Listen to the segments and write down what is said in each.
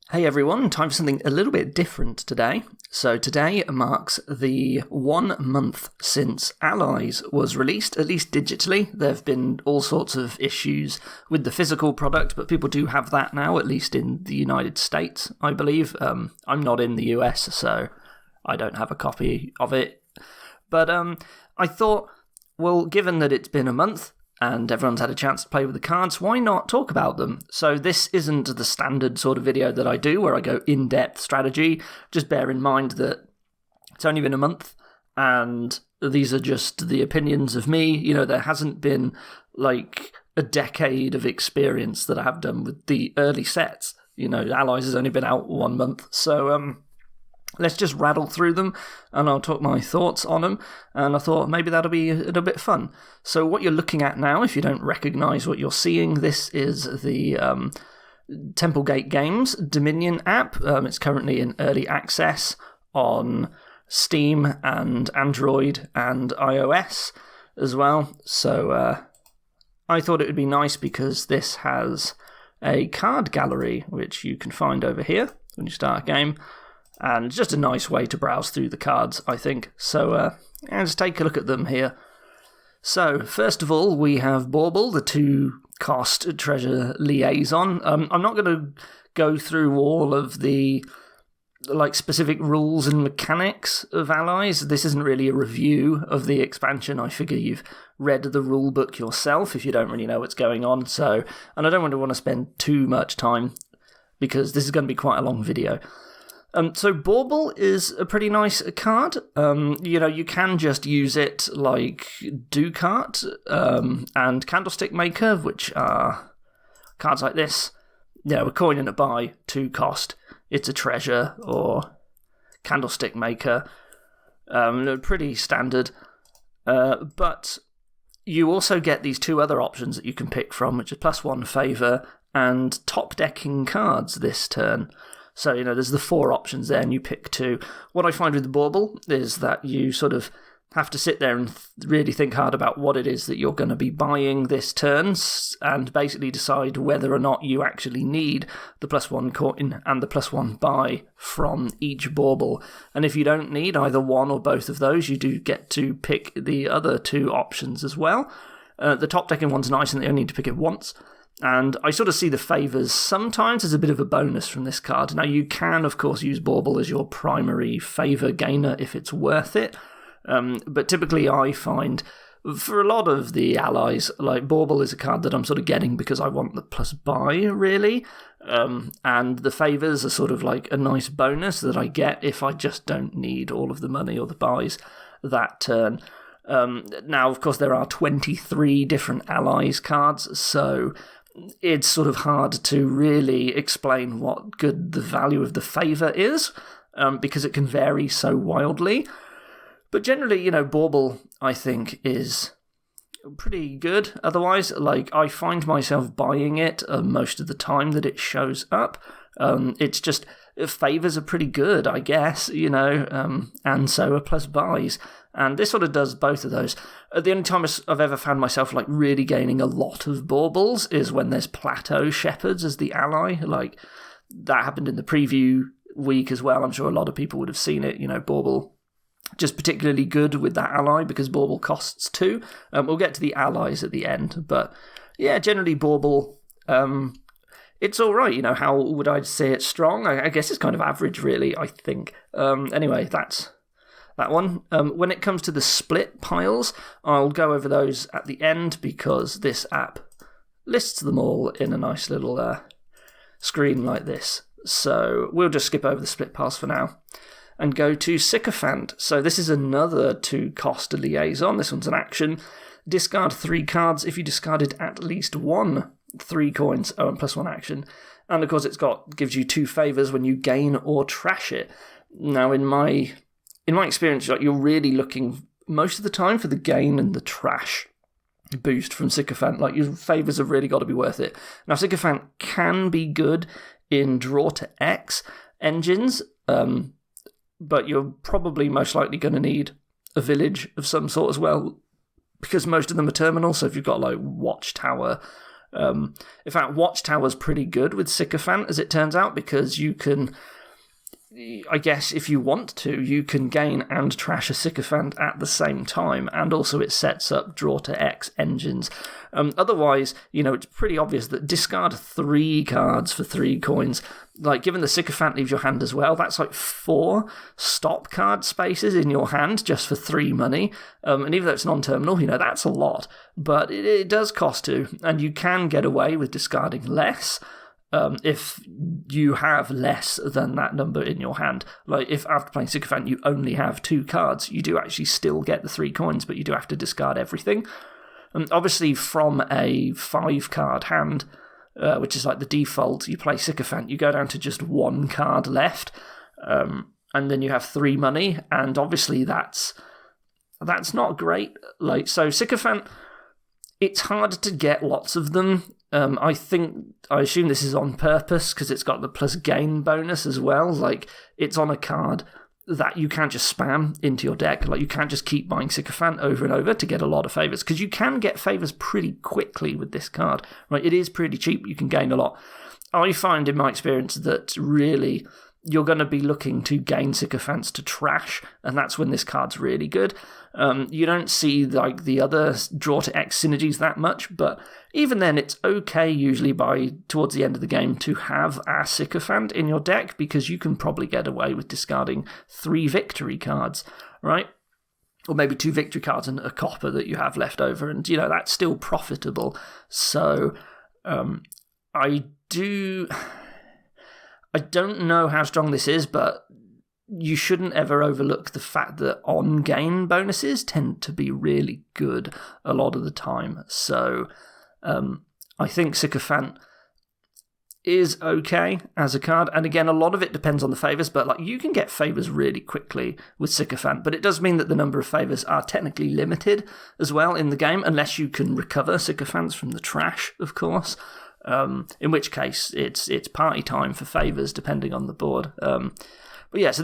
Hey everyone, time for something a little bit different today. So today marks the 1 month since Allies was released, at least digitally. There have been all sorts of issues with the physical product, but people do have that now, at least in the United States, I believe. I'm not in the US, so I don't have a copy of it. But I thought, well, given that it's been a month, and everyone's had a chance to play with the cards, why not talk about them? So this isn't the standard sort of video that I do where I go in-depth strategy. Just bear in mind that it's only been a month and these are just the opinions of me. You know, there hasn't been like a decade of experience that I have done with the early sets. You know, Allies has only been out 1 month. So let's just rattle through them and I'll talk my thoughts on them. And I thought maybe that'll be a bit fun. So what you're looking at now, if you don't recognise what you're seeing, this is the Templegate Games Dominion app. It's currently in early access on Steam and Android and iOS as well. So I thought it would be nice because this has a card gallery, which you can find over here when you start a game. And just a nice way to browse through the cards, I think. So let's take a look at them here. So, first of all, we have Bauble, the 2-cost treasure liaison. I'm not going to go through all of the specific rules and mechanics of Allies. This isn't really a review of the expansion. I figure you've read the rule book yourself if you don't really know what's going on. So, and I don't want to spend too much time because this is going to be quite a long video. So Bauble is a pretty nice card. You can just use it like Ducat and Candlestick Maker, which are cards like this. Yeah, a coin and a buy, 2 cost. It's a treasure or Candlestick Maker. Pretty standard. But you also get these 2 other options that you can pick from, which is +1 favour and top decking cards this turn. So, there's the 4 options there, and you pick 2. What I find with the Bauble is that you sort of have to sit there and really think hard about what it is that you're going to be buying this turn, and basically decide whether or not you actually need the +1 coin and the +1 buy from each Bauble. And if you don't need either one or both of those, you do get to pick the other 2 options as well. The top decking one's nice, and they only need to pick it once. And I sort of see the favours sometimes as a bit of a bonus from this card. Now, you can, of course, use Bauble as your primary favour gainer if it's worth it. But typically I find, for a lot of the Allies, like Bauble is a card that I'm sort of getting because I want the +buy, really. And the favours are sort of like a nice bonus that I get if I just don't need all of the money or the buys that turn. Now, of course, there are 23 different Allies cards, so it's sort of hard to really explain what good the value of the favour is, because it can vary so wildly. But generally, Bauble, I think, is pretty good. Otherwise, I find myself buying it most of the time that it shows up. It's just, favours are pretty good, I guess, and so are +buys. And this sort of does both of those. The only time I've ever found myself really gaining a lot of Baubles is when there's Plateau Shepherds as the ally. That happened in the preview week as well. I'm sure a lot of people would have seen it. Bauble just particularly good with that ally because Bauble costs 2. We'll get to the allies at the end. But yeah, generally Bauble, it's all right. How would I say it's strong? I guess it's kind of average, really, I think. Anyway, that's that one. When it comes to the split piles, I'll go over those at the end because this app lists them all in a nice little screen like this. So we'll just skip over the split piles for now and go to Sycophant. So this is another 2-cost liaison. This one's an action. Discard 3 cards if you discarded at least 1 3 coins. Oh, and +1 action. And of course gives you 2 favours when you gain or trash it. Now in my experience, you're really looking most of the time for the gain and the trash boost from Sycophant. Your favours have really got to be worth it. Now, Sycophant can be good in draw to X engines, but you're probably most likely going to need a village of some sort as well, because most of them are terminal. So if you've got Watchtower In fact, Watchtower's pretty good with Sycophant, as it turns out, because you can, I guess if you want to, you can gain and trash a Sycophant at the same time, and also it sets up draw to X engines. Otherwise, it's pretty obvious that discard 3 cards for 3 coins. Like, given the Sycophant leaves your hand as well, that's like 4 stop card spaces in your hand just for 3 money. And even though it's non-terminal, that's a lot. But it does cost 2, and you can get away with discarding less. If you have less than that number in your hand. Like, if after playing Sycophant you only have 2 cards, you do actually still get the 3 coins, but you do have to discard everything. And obviously from a 5-card hand, which is like the default, you play Sycophant, you go down to just 1 card left, and then you have 3 money, and obviously that's not great. Like, so Sycophant, it's hard to get lots of them. I assume this is on purpose because it's got the plus gain bonus as well. Like, it's on a card that you can't just spam into your deck. Like, you can't just keep buying Sycophant over and over to get a lot of favours, because you can get favours pretty quickly with this card. Right, it is pretty cheap. You can gain a lot. I find in my experience that really you're going to be looking to gain Sycophants to trash, and that's when this card's really good. You don't see like the other draw to X synergies that much, but even then it's okay usually by towards the end of the game to have a Sycophant in your deck, because you can probably get away with discarding 3 victory cards, right? Or maybe 2 victory cards and a copper that you have left over, and that's still profitable. So I don't know how strong this is, but you shouldn't ever overlook the fact that on-gain bonuses tend to be really good a lot of the time. So I think Sycophant is okay as a card. And again, a lot of it depends on the favours, but like, you can get favours really quickly with Sycophant, but it does mean that the number of favours are technically limited as well in the game, unless you can recover Sycophants from the trash, of course. In which case, it's party time for favours, depending on the board. But yeah, so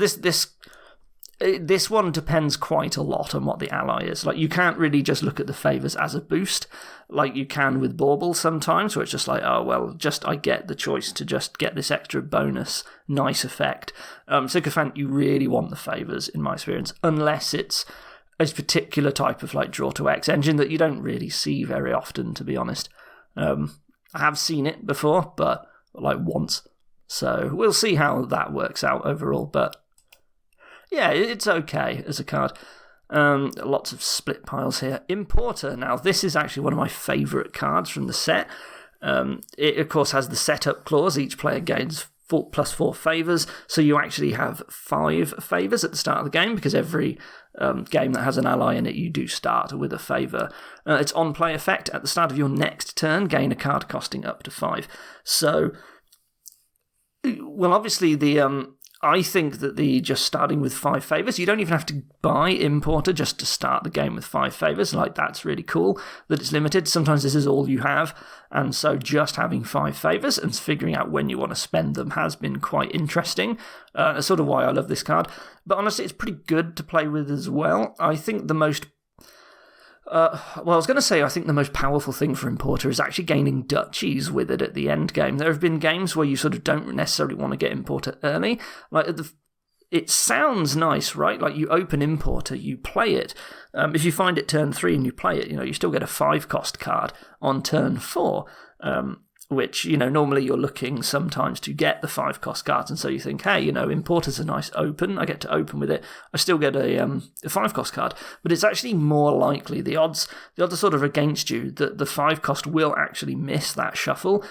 this one depends quite a lot on what the ally is. Like, you can't really just look at the favours as a boost, like you can with Bauble sometimes, where it's just like, oh, well, I get the choice to just get this extra bonus, nice effect. Sycophant, you really want the favours, in my experience, unless it's a particular type of like draw to X engine that you don't really see very often, to be honest. I have seen it before, but like once. So we'll see how that works out overall. But yeah, it's okay as a card. Lots of split piles here. Importer. Now, this is actually one of my favourite cards from the set. It, of course, has the setup clause. Each player gains +4 favours. So you actually have 5 favours at the start of the game, because every game that has an ally in it, you do start with a favour. It's on-play effect. At the start of your next turn, gain a card costing up to 5. So, well, obviously, I think that just starting with 5 favours, you don't even have to buy Importer just to start the game with 5 favours. Like, that's really cool that it's limited. Sometimes this is all you have, and so just having 5 favours and figuring out when you want to spend them has been quite interesting. That's sort of why I love this card. But honestly, it's pretty good to play with as well. I think the most... I was going to say I think the most powerful thing for Importer is actually gaining duchies with it at the end game. There have been games where you sort of don't necessarily want to get Importer early. Like, it sounds nice, right? Like, you open Importer, you play it. If you find it turn 3 and you play it, you still get a 5-cost card on turn 4. Which, normally you're looking sometimes to get the 5-cost cards, and so you think, hey, Importer's a nice open, I get to open with it, I still get a 5-cost card, but it's actually more likely, the odds are sort of against you, that the 5-cost will actually miss that shuffle.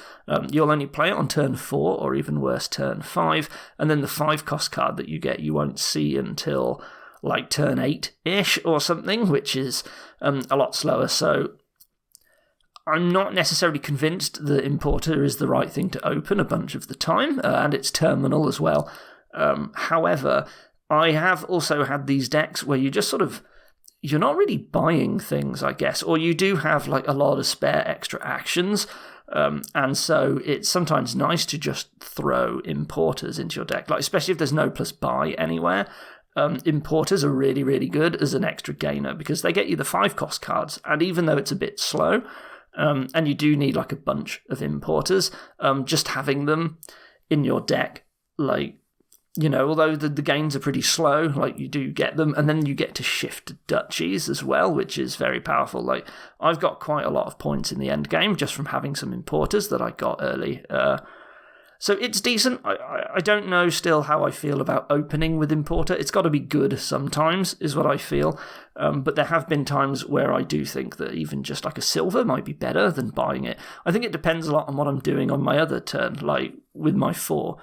You'll only play it on turn 4, or even worse, turn 5, and then the 5-cost card that you get, you won't see until, like, turn 8-ish or something, which is a lot slower, so... I'm not necessarily convinced that Importer is the right thing to open a bunch of the time, and it's terminal as well. However, I have also had these decks where you just sort of... You're not really buying things, I guess, or you do have like a lot of spare extra actions, and so it's sometimes nice to just throw Importers into your deck, like especially if there's no plus buy anywhere. Importers are really, really good as an extra gainer, because they get you the 5-cost cards, and even though it's a bit slow... And you do need like a bunch of importers. Just having them in your deck, like, you know, although the gains are pretty slow, like you do get them, and then you get to shift duchies as well, which is very powerful. Like, I've got quite a lot of points in the end game just from having some importers that I got early. So it's decent. I don't know still how I feel about opening with importer. It's got to be good sometimes, is what I feel. But there have been times where I do think that even just like a silver might be better than buying it. I think it depends a lot on what I'm doing on my other turn, like with my 4.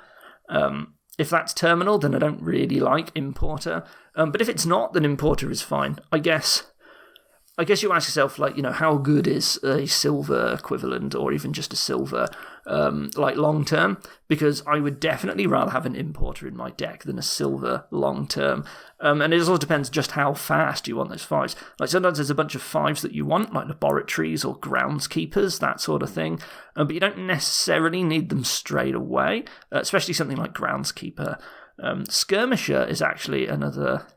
If that's terminal, then I don't really like importer. But if it's not, then importer is fine. I guess you ask yourself, like, you know, how good is a silver equivalent or even just a silver, like, long-term? Because I would definitely rather have an importer in my deck than a silver long-term. And it also depends just how fast you want those 5s. Like, sometimes there's a bunch of 5s that you want, like laboratories or groundskeepers, that sort of thing. But you don't necessarily need them straight away, especially something like groundskeeper. Skirmisher is actually another...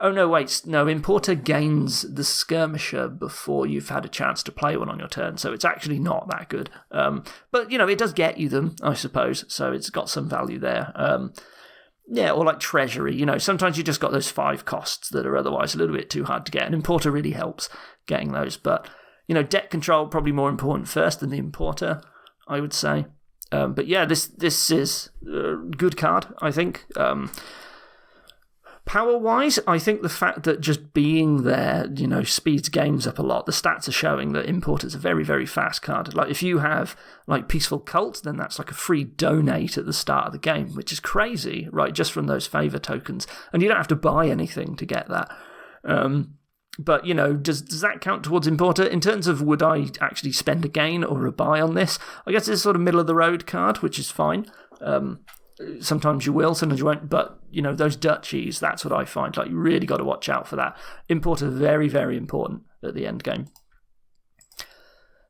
Oh, no, wait. No, importer gains the skirmisher before you've had a chance to play one on your turn, so it's actually not that good. But, you know, it does get you them, I suppose, so it's got some value there. Yeah, or like treasury, you know, sometimes you just got those 5 costs that are otherwise a little bit too hard to get, and importer really helps getting those. But, you know, deck control probably more important first than the importer, I would say. But yeah, this is a good card, I think. Power-wise, I think the fact that just being there, you know, speeds games up a lot. The stats are showing that Importer's a very, very fast card. Like, if you have, like, Peaceful Cult, then that's like a free donate at the start of the game, which is crazy, right, just from those favour tokens. And you don't have to buy anything to get that. But, you know, does that count towards Importer? In terms of would I actually spend a gain or a buy on this, I guess it's sort of middle-of-the-road card, which is fine. Sometimes you will, sometimes you won't, but, you know, those duchies, that's what I find. Like, you really got to watch out for that. Importer, very, very important at the end game.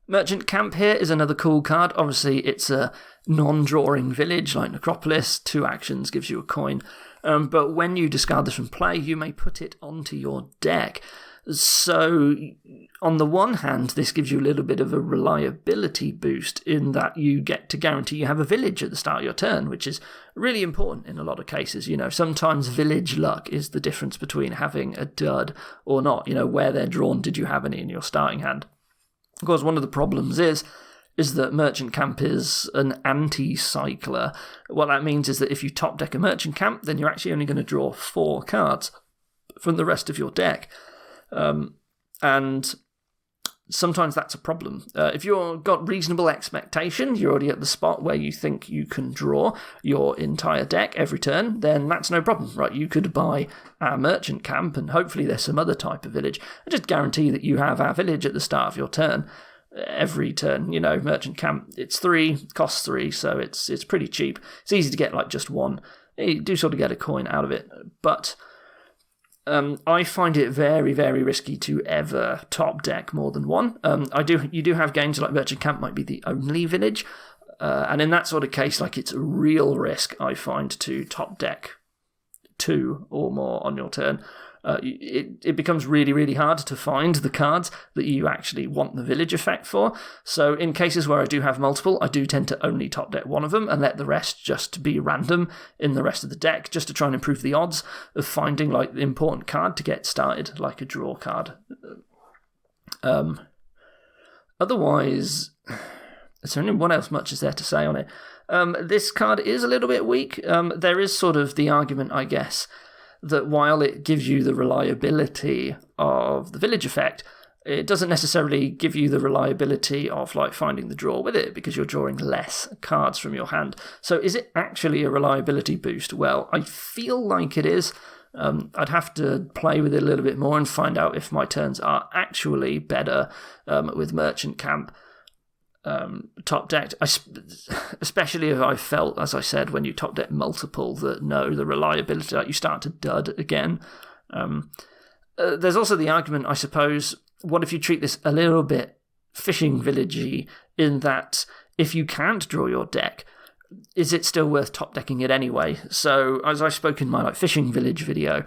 Merchant Camp here is another cool card. Obviously, it's a non-drawing village like Necropolis. 2 actions gives you a coin. But when you discard this from play, you may put it onto your deck. So, on the one hand, this gives you a little bit of a reliability boost in that you get to guarantee you have a village at the start of your turn, which is really important in a lot of cases. You know, sometimes village luck is the difference between having a dud or not. You know, where they're drawn, did you have any in your starting hand? Of course, one of the problems is that Merchant Camp is an anti-cycler. What that means is that if you top deck a Merchant Camp, then you're actually only going to draw 4 cards from the rest of your deck. And sometimes that's a problem. If you've got reasonable expectation, you're already at the spot where you think you can draw your entire deck every turn, then that's no problem, right? You could buy our Merchant Camp, and hopefully there's some other type of village, and just guarantee that you have our village at the start of your turn. Every turn, you know, Merchant Camp, it's 3, costs 3, so it's pretty cheap. It's easy to get like just 1. You do sort of get a coin out of it, but... I find it very, very risky to ever top deck more than 1. You do have games like Merchant Camp might be the only village, and in that sort of case, like, it's a real risk, I find, to top deck 2 or more on your turn. It becomes really, really hard to find the cards that you actually want the village effect for. So in cases where I do have multiple, I do tend to only top deck 1 of them and let the rest just be random in the rest of the deck, just to try and improve the odds of finding, like, the important card to get started, like a draw card. Otherwise, is there anyone else much is there to say on it? This card is a little bit weak. There is sort of the argument, I guess, that while it gives you the reliability of the village effect, it doesn't necessarily give you the reliability of, like, finding the draw with it, because you're drawing less cards from your hand. So is it actually a reliability boost? Well, I feel like it is. I'd have to play with it a little bit more and find out if my turns are actually better with Merchant Camp top decked, especially if I felt, as I said, when you top deck multiple, that no, the reliability, like, you start to dud again. There's also the argument, I suppose, what if you treat this a little bit fishing villagey, in that if you can't draw your deck, is it still worth top decking it anyway? So, as I spoke in my, like, fishing village video,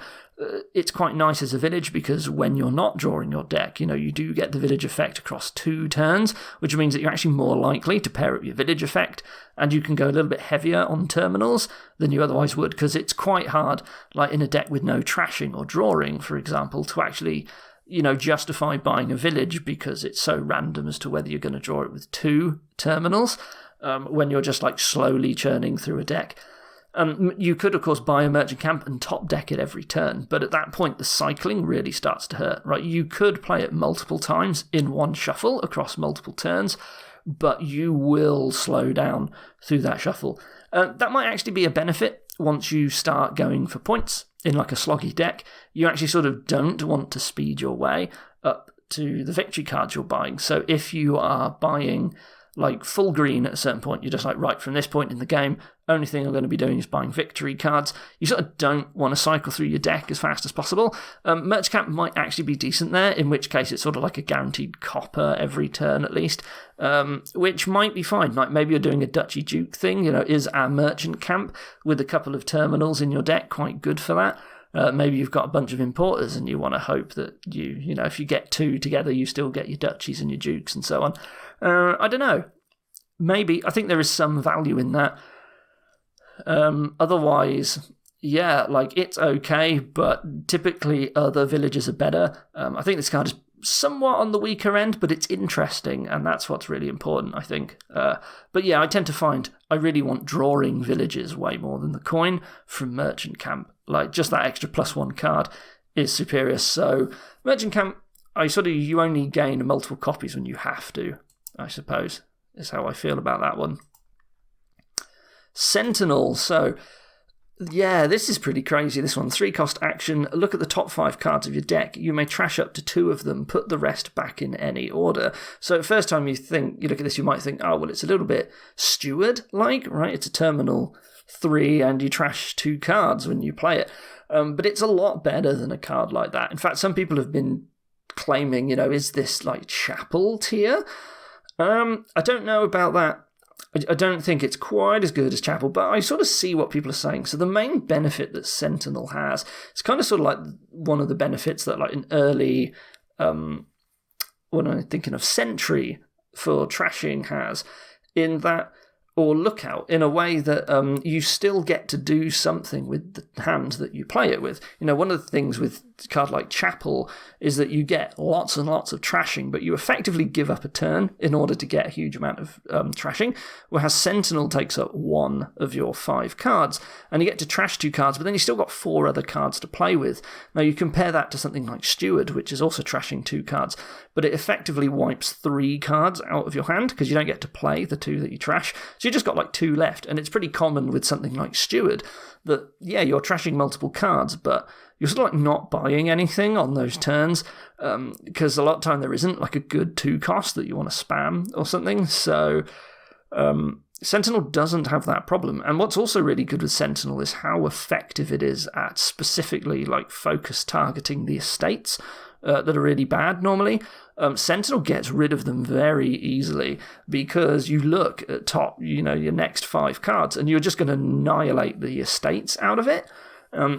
it's quite nice as a village because when you're not drawing your deck, you do get the village effect across 2 turns, which means that you're actually more likely to pair up your village effect, and you can go a little bit heavier on terminals than you otherwise would, because it's quite hard, like in a deck with no trashing or drawing, for example, to actually justify buying a village because it's so random as to whether you're going to draw it with 2 terminals when you're just like slowly churning through a deck. You could, of course, buy a merchant camp and top deck it every turn, but at that point, the cycling really starts to hurt, right? You could play it multiple times in one shuffle across multiple turns, but you will slow down through that shuffle. That might actually be a benefit once you start going for points in like a sloggy deck. You actually sort of don't want to speed your way up to the victory cards you're buying. So if you are buying like full green at a certain point, you're just like, right, from this point in the game, only thing I'm going to be doing is buying victory cards. You sort of don't want to cycle through your deck as fast as possible. Merch Camp might actually be decent there, in which case it's sort of like a guaranteed copper every turn at least, which might be fine. Like maybe you're doing a Duchy Duke thing, is our Merchant Camp with a couple of terminals in your deck quite good for that? Maybe you've got a bunch of importers and you want to hope that if you get 2 together, you still get your duchies and your dukes and so on. I don't know. Maybe. I think there is some value in that. Otherwise, yeah, like it's okay, but typically other villages are better. I think this card is somewhat on the weaker end, but it's interesting, and that's what's really important, I think. But yeah, I tend to find I really want drawing villages way more than the coin from Merchant Camp. Like, just that extra +1 card is superior. So, Merchant Camp, you only gain multiple copies when you have to, I suppose, is how I feel about that one. Sentinel. So, yeah, this is pretty crazy, this one. 3-cost action. Look at the top 5 cards of your deck. You may trash up to 2 of them. Put the rest back in any order. So, first time you look at this, you might think, oh, well, it's a little bit Steward-like, right? It's a terminal 3 and you trash 2 cards when you play it. But it's a lot better than a card like that. In fact, some people have been claiming, is this like Chapel tier? I don't know about that. I don't think it's quite as good as Chapel, but I sort of see what people are saying. So the main benefit that Sentinel has, it's kind of sort of like one of the benefits that like an early, when I'm thinking of Sentry for trashing has, in that, or Lookout, in a way that you still get to do something with the hand that you play it with. One of the things with a card like Chapel is that you get lots and lots of trashing, but you effectively give up a turn in order to get a huge amount of trashing, whereas Sentinel takes up 1 of your 5 cards, and you get to trash 2 cards, but then you still got 4 other cards to play with. Now, you compare that to something like Steward, which is also trashing 2 cards, but it effectively wipes 3 cards out of your hand, because you don't get to play the 2 that you trash, so you just got like 2 left, and it's pretty common with something like Steward that, yeah, you're trashing multiple cards, but you're sort of like not buying anything on those turns, because a lot of time there isn't like a good 2 cost that you want to spam or something. So Sentinel doesn't have that problem. And what's also really good with Sentinel is how effective it is at specifically like focus targeting the estates that are really bad normally. Sentinel gets rid of them very easily because you look at top, your next 5 cards, and you're just going to annihilate the estates out of it.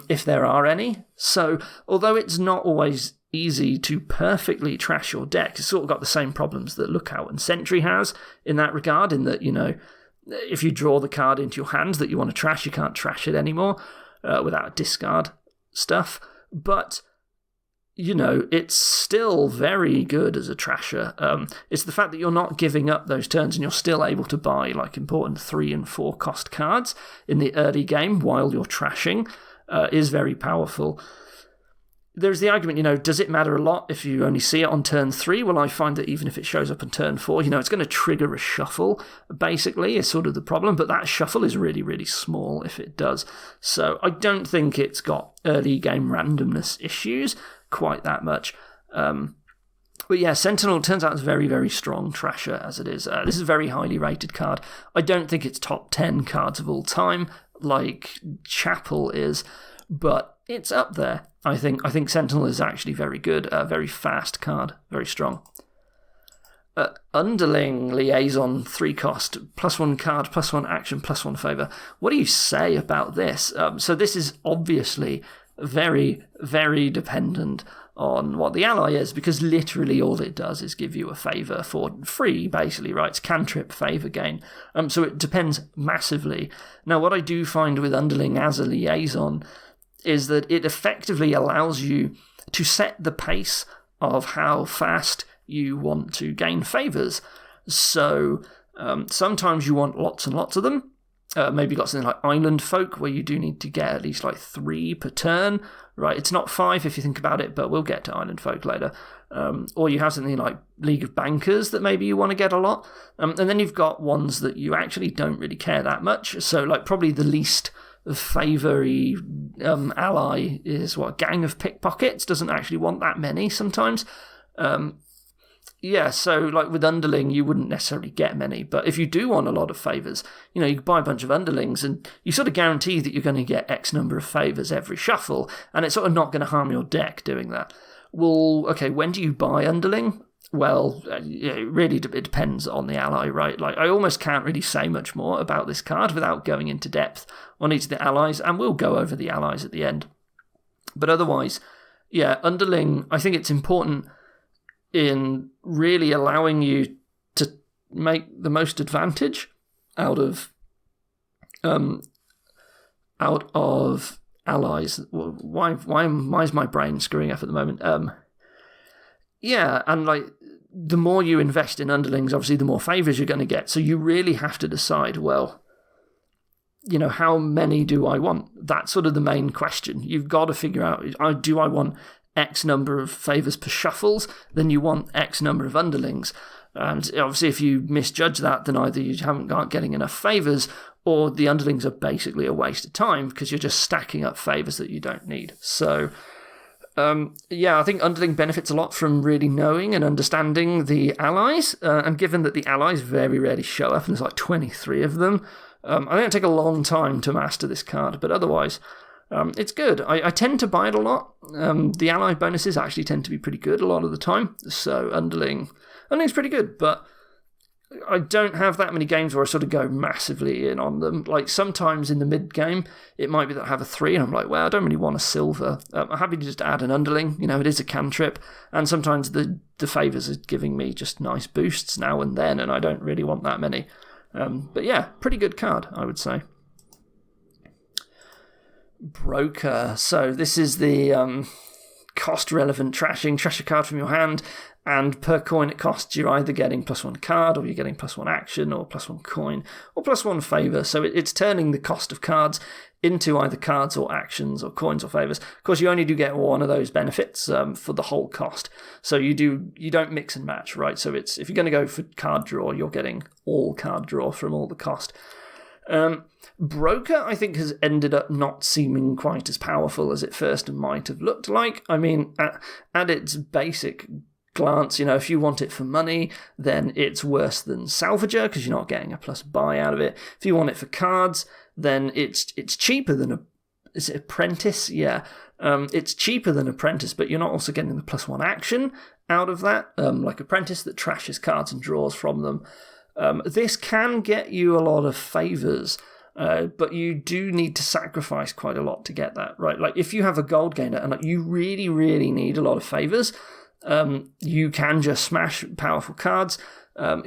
If there are any. So, although it's not always easy to perfectly trash your deck, it's sort of got the same problems that Lookout and Sentry has in that regard, in that, if you draw the card into your hand that you want to trash, you can't trash it anymore without discard stuff. But, it's still very good as a trasher. It's the fact that you're not giving up those turns and you're still able to buy like important 3 and 4 cost cards in the early game while you're trashing. Is very powerful. There's the argument, does it matter a lot if you only see it on turn 3? Well, I find that even if it shows up on turn 4, it's going to trigger a shuffle, basically, is sort of the problem, but that shuffle is really, really small if it does. So I don't think it's got early game randomness issues quite that much. But yeah, Sentinel turns out it's very, very strong trasher as it is. This is a very highly rated card. I don't think it's top 10 cards of all time, like Chapel is, but it's up there. I think Sentinel is actually very good, a very fast card, very strong. Underling Liaison 3-cost, +1 card, +1 action, +1 favour. What do you say about this? So this is obviously very, very dependent on what the ally is, because literally all it does is give you a favour for free, basically, right? It's cantrip favour gain. So it depends massively. Now, what I do find with Underling as a liaison is that it effectively allows you to set the pace of how fast you want to gain favours. So sometimes you want lots and lots of them. Maybe you've got something like Island Folk, where you do need to get at least like 3 per turn, right? It's not 5 if you think about it, but we'll get to Island Folk later. Or you have something like League of Bankers that maybe you want to get a lot. And then you've got ones that you actually don't really care that much. So like probably the least favoury ally is Gang of Pickpockets. Doesn't actually want that many sometimes. Yeah, so like with Underling, you wouldn't necessarily get many, but if you do want a lot of favours, you can buy a bunch of Underlings and you sort of guarantee that you're going to get X number of favours every shuffle, and it's sort of not going to harm your deck doing that. Well, okay, when do you buy Underling? Well, it really depends on the ally, right? Like, I almost can't really say much more about this card without going into depth on each of the allies, and we'll go over the allies at the end. But otherwise, yeah, Underling, I think it's important in really allowing you to make the most advantage out of allies. Why is my brain screwing up at the moment? Yeah, and like the more you invest in Underlings, obviously the more favours you're going to get. So you really have to decide, well, how many do I want? That's sort of the main question. You've got to figure out, do I want X number of favours per shuffles, then you want X number of Underlings. And obviously if you misjudge that, then either you aren't getting enough favours, or the Underlings are basically a waste of time because you're just stacking up favours that you don't need. So, I think Underling benefits a lot from really knowing and understanding the allies, and given that the allies very rarely show up, and there's like 23 of them, I think it'll take a long time to master this card, but otherwise, it's good. I tend to buy it a lot. The ally bonuses actually tend to be pretty good a lot of the time. So Underling's pretty good, but I don't have that many games where I sort of go massively in on them. Like sometimes in the mid game, it might be that I have a 3 and I'm like, well, I don't really want a silver. I'm happy to just add an Underling. It is a cantrip. And sometimes the favours are giving me just nice boosts now and then, and I don't really want that many. But yeah, pretty good card, I would say. Broker. So this is the cost-relevant trashing. Trash a card from your hand, and per coin it costs, you're either getting +1 card, or you're getting +1 action, or +1 coin, or +1 favour. So it's turning the cost of cards into either cards or actions or coins or favours. Of course, you only do get one of those benefits for the whole cost. So you don't mix and match, right? So if you're going to go for card draw, you're getting all card draw from all the cost. Broker, I think, has ended up not seeming quite as powerful as it first might have looked like. I mean, at its basic glance, if you want it for money, then it's worse than Salvager because you're not getting a plus buy out of it. If you want it for cards, then it's cheaper than is it Apprentice? Yeah. It's cheaper than Apprentice, but you're not also getting the +1 action out of that, like Apprentice that trashes cards and draws from them. This can get you a lot of favours, but you do need to sacrifice quite a lot to get that, right? Like, if you have a gold gainer and you really, really need a lot of favours, you can just smash powerful cards,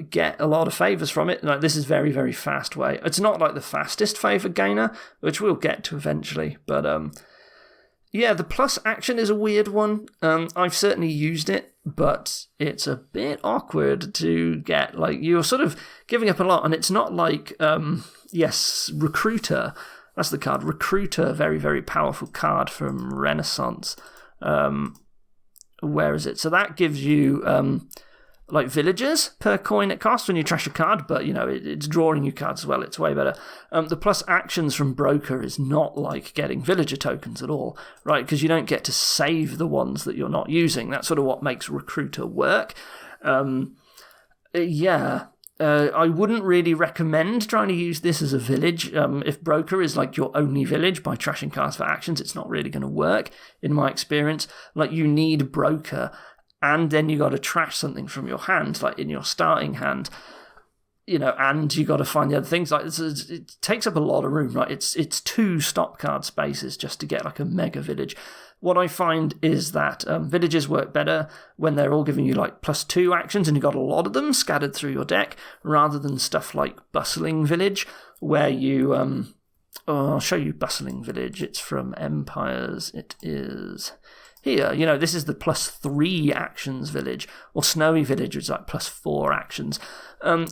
get a lot of favours from it. Like, this is very, very fast way. It's not like the fastest favour gainer, which we'll get to eventually, but yeah, the plus action is a weird one. I've certainly used it, but it's a bit awkward to get. Like, you're sort of giving up a lot, and it's not like, Recruiter. That's the card. Recruiter, very, very powerful card from Renaissance. Where is it? So that gives you like villagers per coin it costs when you trash a card, but it's drawing you cards as well. It's way better. The plus actions from Broker is not like getting villager tokens at all, right? Because you don't get to save the ones that you're not using. That's sort of what makes Recruiter work. I wouldn't really recommend trying to use this as a village. If Broker is like your only village by trashing cards for actions, it's not really going to work, in my experience. Like, you need Broker, and then you got to trash something from your hand, like in your starting hand. and you got to find the other things. Like it takes up a lot of room, right? It's 2 stop card spaces just to get like a mega village. What I find is that villages work better when they're all giving you like +2 actions and you've got a lot of them scattered through your deck, rather than stuff like Bustling Village, where you... I'll show you Bustling Village. It's from Empires. It is here. This is the +3 actions village, or Snowy Village, which is like +4 actions.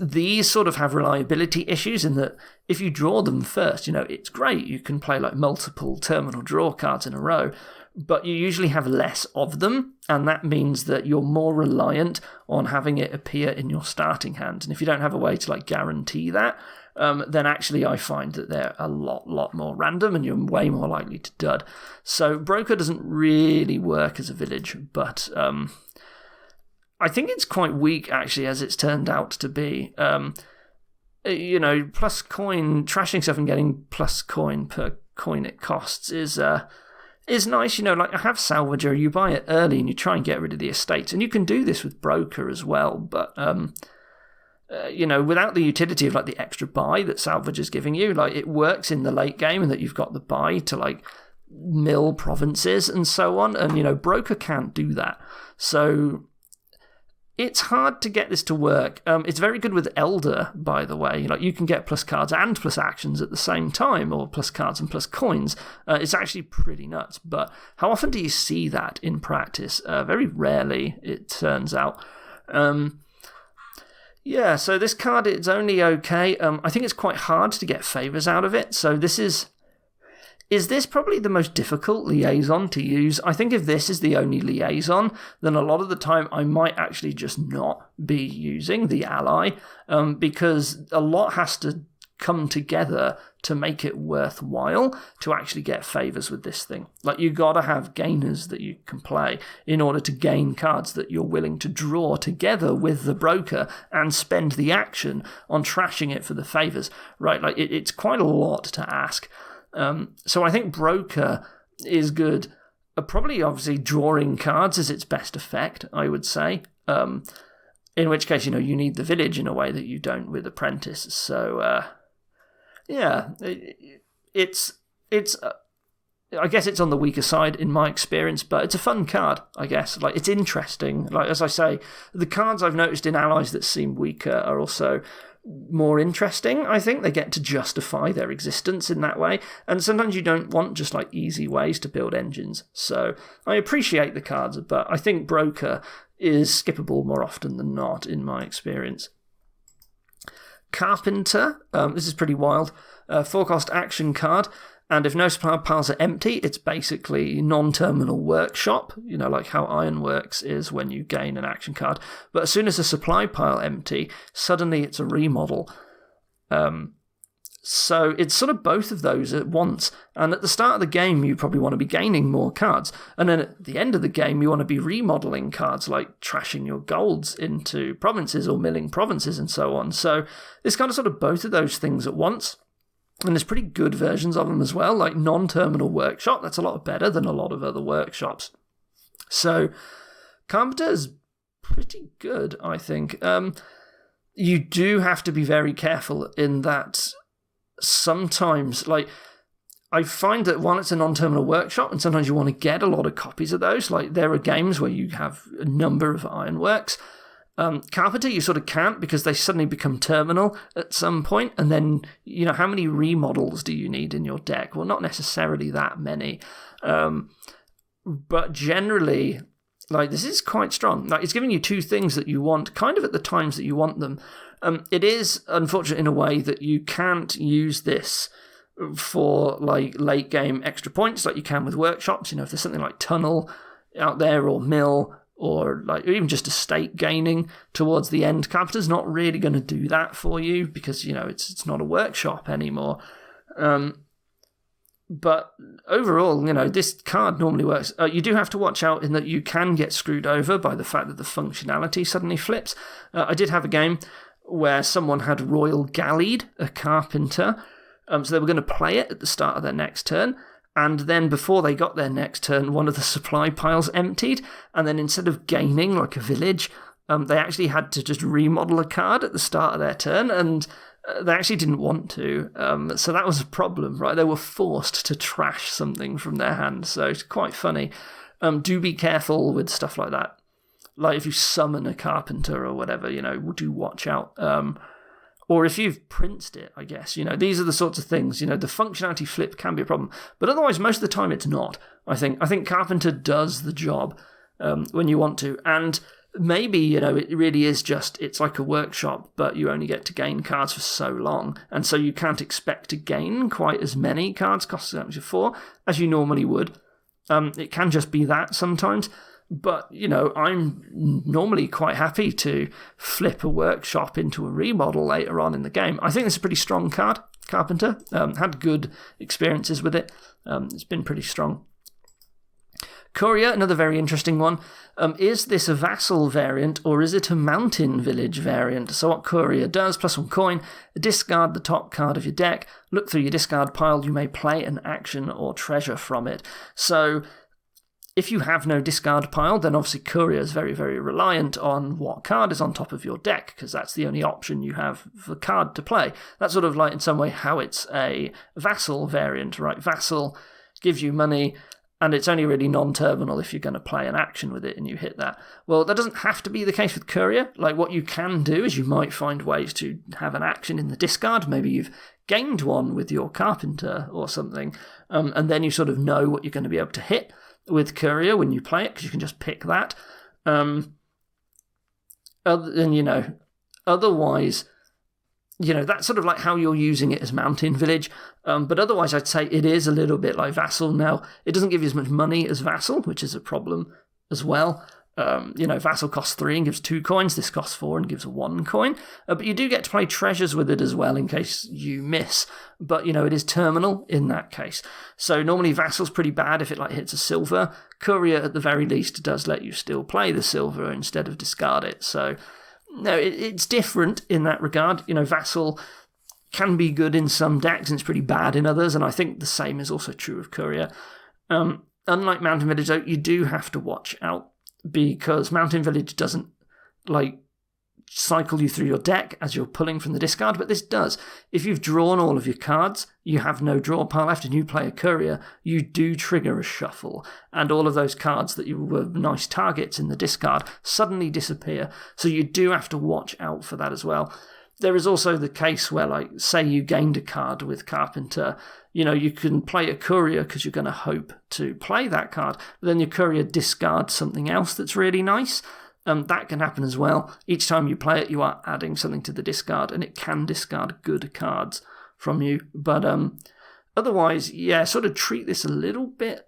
These sort of have reliability issues in that if you draw them first, it's great. You can play like multiple terminal draw cards in a row, but you usually have less of them, and that means that you're more reliant on having it appear in your starting hand. And if you don't have a way to like guarantee that, then actually I find that they're a lot more random and you're way more likely to dud. So Broker doesn't really work as a village, but I think it's quite weak actually, as it's turned out to be. Plus coin, trashing stuff and getting plus coin per coin it costs is nice. Like I have Salvager, you buy it early and you try and get rid of the estates, and you can do this with Broker as well, but without the utility of like the extra buy that Salvage is giving you, like it works in the late game and that you've got the buy to like mill provinces and so on, and Broker can't do that. So it's hard to get this to work. It's very good with Elder, by the way. Like you can get plus cards and plus actions at the same time, or plus cards and plus coins. It's actually pretty nuts. But how often do you see that in practice? Very rarely, it turns out. Yeah, so this card, it's only okay. I think it's quite hard to get favours out of it. So this is this probably the most difficult liaison to use? I think if this is the only liaison, then a lot of the time I might actually just not be using the ally, because a lot has to come together to make it worthwhile to actually get favours with this thing. Like, you gotta have gainers that you can play in order to gain cards that you're willing to draw together with the Broker and spend the action on trashing it for the favours, right? Like, it's quite a lot to ask. So I think Broker is good. Probably, obviously, drawing cards is its best effect, I would say. In which case, you need the village in a way that you don't with Apprentice. So, yeah, it's I guess it's on the weaker side in my experience, but it's a fun card, I guess. Like, it's interesting. Like, as I say, the cards I've noticed in allies that seem weaker are also more interesting. I think they get to justify their existence in that way, and sometimes you don't want just like easy ways to build engines. So I appreciate the cards, but I think Broker is skippable more often than not in my experience. Carpenter, this is pretty wild. 4-cost action card, and if no supply piles are empty, it's basically non-terminal workshop, like how Ironworks is when you gain an action card. But as soon as a supply pile empty, suddenly it's a remodel. So it's sort of both of those at once. And at the start of the game, you probably want to be gaining more cards. And then at the end of the game, you want to be remodeling cards, like trashing your golds into provinces or milling provinces and so on. So it's kind of sort of both of those things at once. And there's pretty good versions of them as well, like non-terminal workshop. That's a lot better than a lot of other workshops. So Carpenter is pretty good, I think. You do have to be very careful in that sometimes, like, I find that while it's a non-terminal workshop, and sometimes you want to get a lot of copies of those, like there are games where you have a number of Ironworks. Carpenter, you sort of can't, because they suddenly become terminal at some point, and then, how many remodels do you need in your deck? Well, not necessarily that many. But generally, like, this is quite strong. Like, it's giving you two things that you want, kind of at the times that you want them. It is unfortunate in a way that you can't use this for, like, late game extra points like you can with workshops. If there's something like Tunnel out there, or Mill, or even just estate gaining towards the end, Carpenter's not really going to do that for you, because, it's not a workshop anymore. But overall, this card normally works. You do have to watch out in that you can get screwed over by the fact that the functionality suddenly flips. I did have a game where someone had Royal Galleyed a Carpenter, so they were going to play it at the start of their next turn, and then before they got their next turn, one of the supply piles emptied, and then instead of gaining like a village, they actually had to just remodel a card at the start of their turn, and they actually didn't want to. So that was a problem, right? They were forced to trash something from their hand, so it's quite funny. Do be careful with stuff like that. Like if you summon a carpenter or whatever, do watch out. Or if you've princed it, I guess. These are the sorts of things. The functionality flip can be a problem. But otherwise, most of the time, it's not, I think carpenter does the job when you want to. And maybe, it really is it's like a workshop, but you only get to gain cards for so long. And so you can't expect to gain quite as many cards costing as 4 as you normally would. It can just be that sometimes. But, I'm normally quite happy to flip a workshop into a remodel later on in the game. I think it's a pretty strong card, Carpenter. Had good experiences with it. It's been pretty strong. Courier, another very interesting one. Is this a vassal variant or is it a mountain village variant? So what Courier does, +1 coin, discard the top card of your deck, look through your discard pile, you may play an action or treasure from it. So if you have no discard pile, then obviously Courier is very, very reliant on what card is on top of your deck, because that's the only option you have for card to play. That's sort of like, in some way, how it's a vassal variant, right? Vassal gives you money, and it's only really non-terminal if you're going to play an action with it and you hit that. Well, that doesn't have to be the case with Courier. Like, what you can do is you might find ways to have an action in the discard. Maybe you've gained one with your Carpenter or something, and then you sort of know what you're going to be able to hit with Courier when you play it, because you can just pick that. Otherwise, that's sort of like how you're using it as Mountain Village. But otherwise, I'd say it is a little bit like Vassal. Now, it doesn't give you as much money as Vassal, which is a problem as well. Vassal costs 3 and gives 2 coins. This costs 4 and gives 1 coin. But you do get to play treasures with it as well in case you miss. But, it is terminal in that case. So normally Vassal's pretty bad if it hits a silver. Courier, at the very least, does let you still play the silver instead of discard it. So, no, it's different in that regard. Vassal can be good in some decks and it's pretty bad in others. And I think the same is also true of Courier. Unlike Mountain Village, though, you do have to watch out, because Mountain Village doesn't cycle you through your deck as you're pulling from the discard, but this does. If you've drawn all of your cards, you have no draw pile left, and you play a Courier, you do trigger a shuffle, and all of those cards that you were nice targets in the discard suddenly disappear, so you do have to watch out for that as well. There is also the case where, say you gained a card with Carpenter, you can play a Courier because you're going to hope to play that card, but then your Courier discards something else that's really nice. That can happen as well. Each time you play it, you are adding something to the discard, and it can discard good cards from you. But otherwise, sort of treat this a little bit.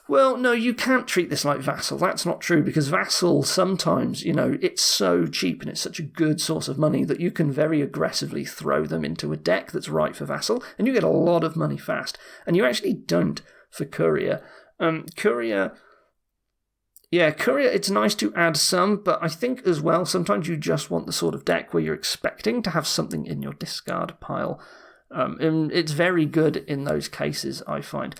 Well, no, you can't treat this like Vassal. That's not true, because Vassal sometimes, it's so cheap and it's such a good source of money that you can very aggressively throw them into a deck that's right for Vassal, and you get a lot of money fast. And you actually don't for Courier. Courier, it's nice to add some, but I think as well, sometimes you just want the sort of deck where you're expecting to have something in your discard pile. And it's very good in those cases, I find.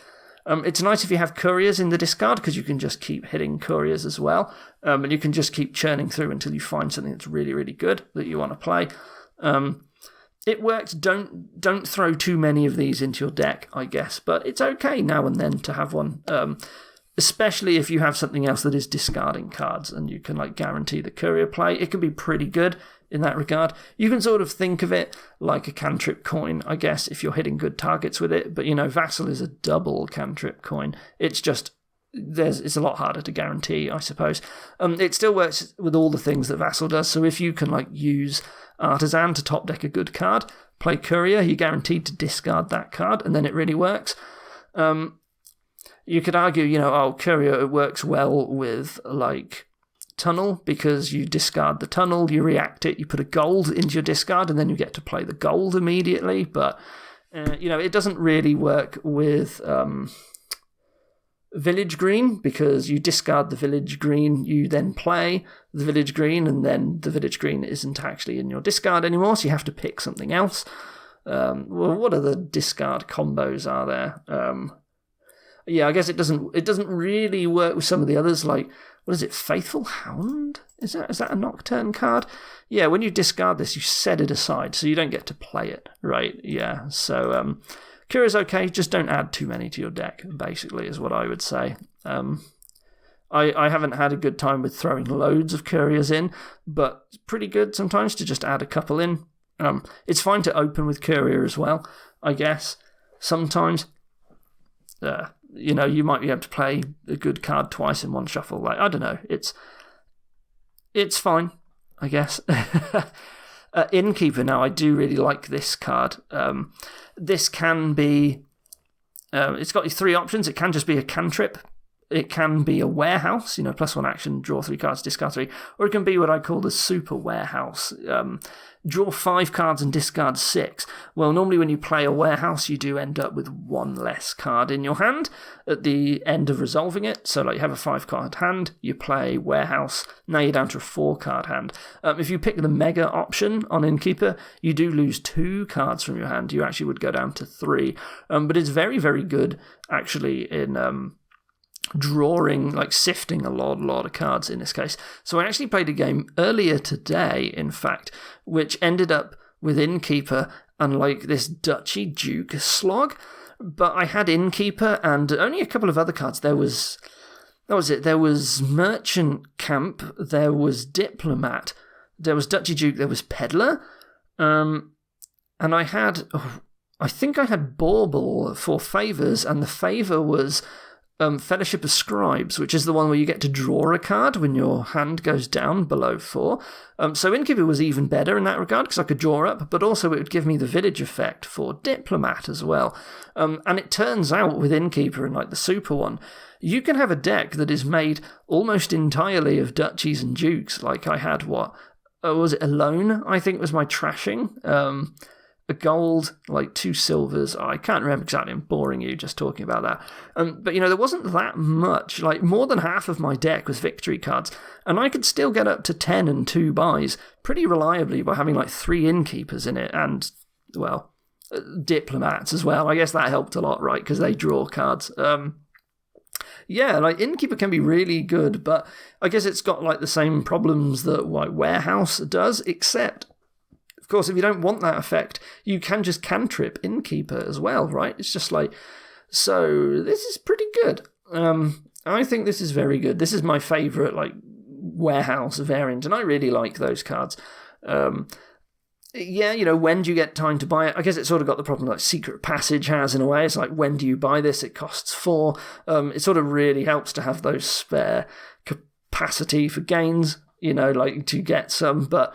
It's nice if you have Couriers in the discard, because you can just keep hitting Couriers as well, and you can just keep churning through until you find something that's really, really good that you want to play. It works. Don't throw too many of these into your deck, I guess, but it's okay now and then to have one, especially if you have something else that is discarding cards and you can guarantee the Courier play. It can be pretty good in that regard. You can sort of think of it like a cantrip coin, I guess, if you're hitting good targets with it, but Vassal is a double cantrip coin. It's just, it's a lot harder to guarantee, I suppose. It still works with all the things that Vassal does, so if you can use Artisan to top deck a good card, play Courier, you're guaranteed to discard that card, and then it really works. You could argue, Courier, it works well with Tunnel, because you discard the tunnel, you react it, you put a gold into your discard, and then you get to play the gold immediately. But, it doesn't really work with Village Green, because you discard the Village Green, you then play the Village Green, and then the Village Green isn't actually in your discard anymore, so you have to pick something else. What other discard combos are there? Yeah, I guess it doesn't really work with some of the others, like, what is it, Faithful Hound? Is that a Nocturne card? Yeah, when you discard this, you set it aside, so you don't get to play it, right? Yeah, so Courier's okay, just don't add too many to your deck, basically, is what I would say. I haven't had a good time with throwing loads of Couriers in, but it's pretty good sometimes to just add a couple in. It's fine to open with Courier as well, I guess. Sometimes, you might be able to play a good card twice in one shuffle. Like, I don't know. It's fine, I guess. Innkeeper, now, I do really like this card. This can be... it's got 3 options. It can just be a cantrip. It can be a warehouse, +1 action, draw 3 cards, discard 3. Or it can be what I call the super warehouse. Draw 5 cards and discard 6. Well, normally when you play a warehouse, you do end up with 1 less card in your hand at the end of resolving it. So, you have a 5-card hand, you play warehouse, now you're down to a 4-card hand. If you pick the mega option on Innkeeper, you do lose 2 cards from your hand. You actually would go down to 3. But it's very, very good, actually, in... drawing, sifting a lot of cards in this case. So I actually played a game earlier today, in fact, which ended up with Innkeeper and this Duchy Duke slog. But I had Innkeeper and only a couple of other cards. There was Merchant Camp, there was Diplomat, there was Duchy Duke, there was Peddler, and I think I had Bauble for favours, and the favour was Fellowship of Scribes, which is the one where you get to draw a card when your hand goes down below 4. So Innkeeper was even better in that regard because I could draw up, but also it would give me the Village effect for Diplomat as well. And it turns out with Innkeeper and the super one, you can have a deck that is made almost entirely of duchies and dukes. I had was it Alone, I think was my trashing. A gold, 2 silvers. I can't remember exactly. I'm boring you just talking about that. But, there wasn't that much. More than half of my deck was victory cards. And I could still get up to 10 and 2 buys pretty reliably by having, 3 Innkeepers in it. And, Diplomats as well. I guess that helped a lot, right? Because they draw cards. Innkeeper can be really good. But I guess it's got, the same problems that Warehouse does, except... Of course, if you don't want that effect, you can just cantrip Innkeeper as well, right? It's just so this is pretty good. I think this is very good. This is my favourite, warehouse variant, and I really like those cards. When do you get time to buy it? I guess it's sort of got the problem Secret Passage has in a way. It's when do you buy this? It costs 4. It sort of really helps to have those spare capacity for gains, to get some, but...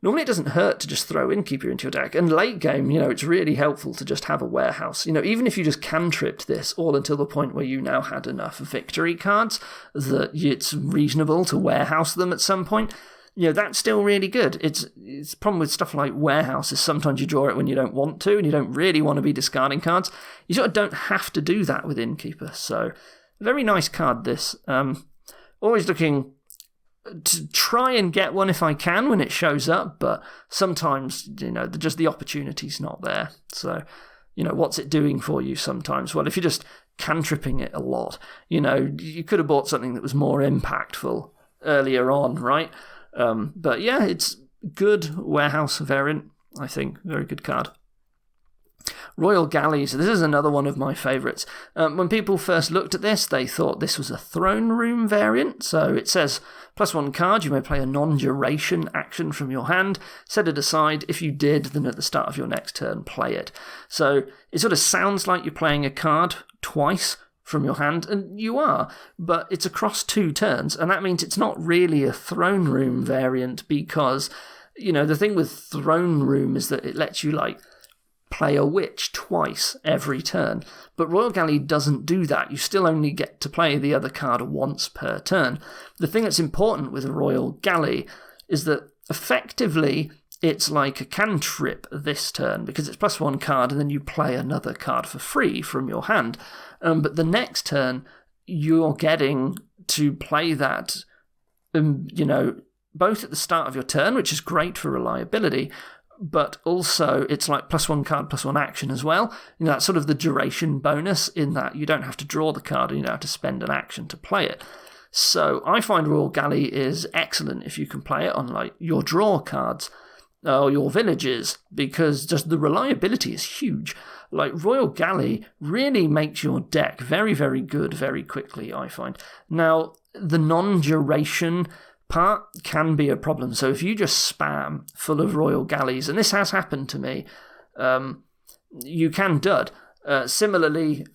Normally it doesn't hurt to just throw Innkeeper into your deck. And late game, it's really helpful to just have a warehouse. Even if you just cantripped this all until the point where you now had enough victory cards that it's reasonable to warehouse them at some point, that's still really good. It's the problem with stuff like warehouse is sometimes you draw it when you don't want to and you don't really want to be discarding cards. You sort of don't have to do that with Innkeeper. So, very nice card, this. Always looking... to try and get one if I can when it shows up, but sometimes, just the opportunity's not there. So, what's it doing for you sometimes? Well, if you're just cantripping it a lot, you could have bought something that was more impactful earlier on, right? But yeah, it's good warehouse variant, I think. Very good card. Royal Galleys. This is another one of my favourites. When people first looked at this, they thought this was a throne room variant. So it says, +1 card, you may play a non-duration action from your hand. Set it aside. If you did, then at the start of your next turn, play it. So it sort of sounds like you're playing a card twice from your hand, and you are, but it's across 2 turns, and that means it's not really a throne room variant because, the thing with throne room is that it lets you, play a witch twice every turn. But Royal Galley doesn't do that. You still only get to play the other card once per turn. The thing that's important with a Royal Galley is that effectively it's like a cantrip this turn because it's +1 card and then you play another card for free from your hand. But the next turn you're getting to play that, both at the start of your turn, which is great for reliability, but also it's like +1 card, +1 action as well. That's sort of the duration bonus in that you don't have to draw the card and you don't have to spend an action to play it. So I find Royal Galley is excellent if you can play it on like your draw cards or your villages, because just the reliability is huge. Like Royal Galley really makes your deck very, very good very quickly, I find. Now, the non-duration part can be a problem. So if you just spam full of Royal Galleys, and this has happened to me, you can dud. Similarly,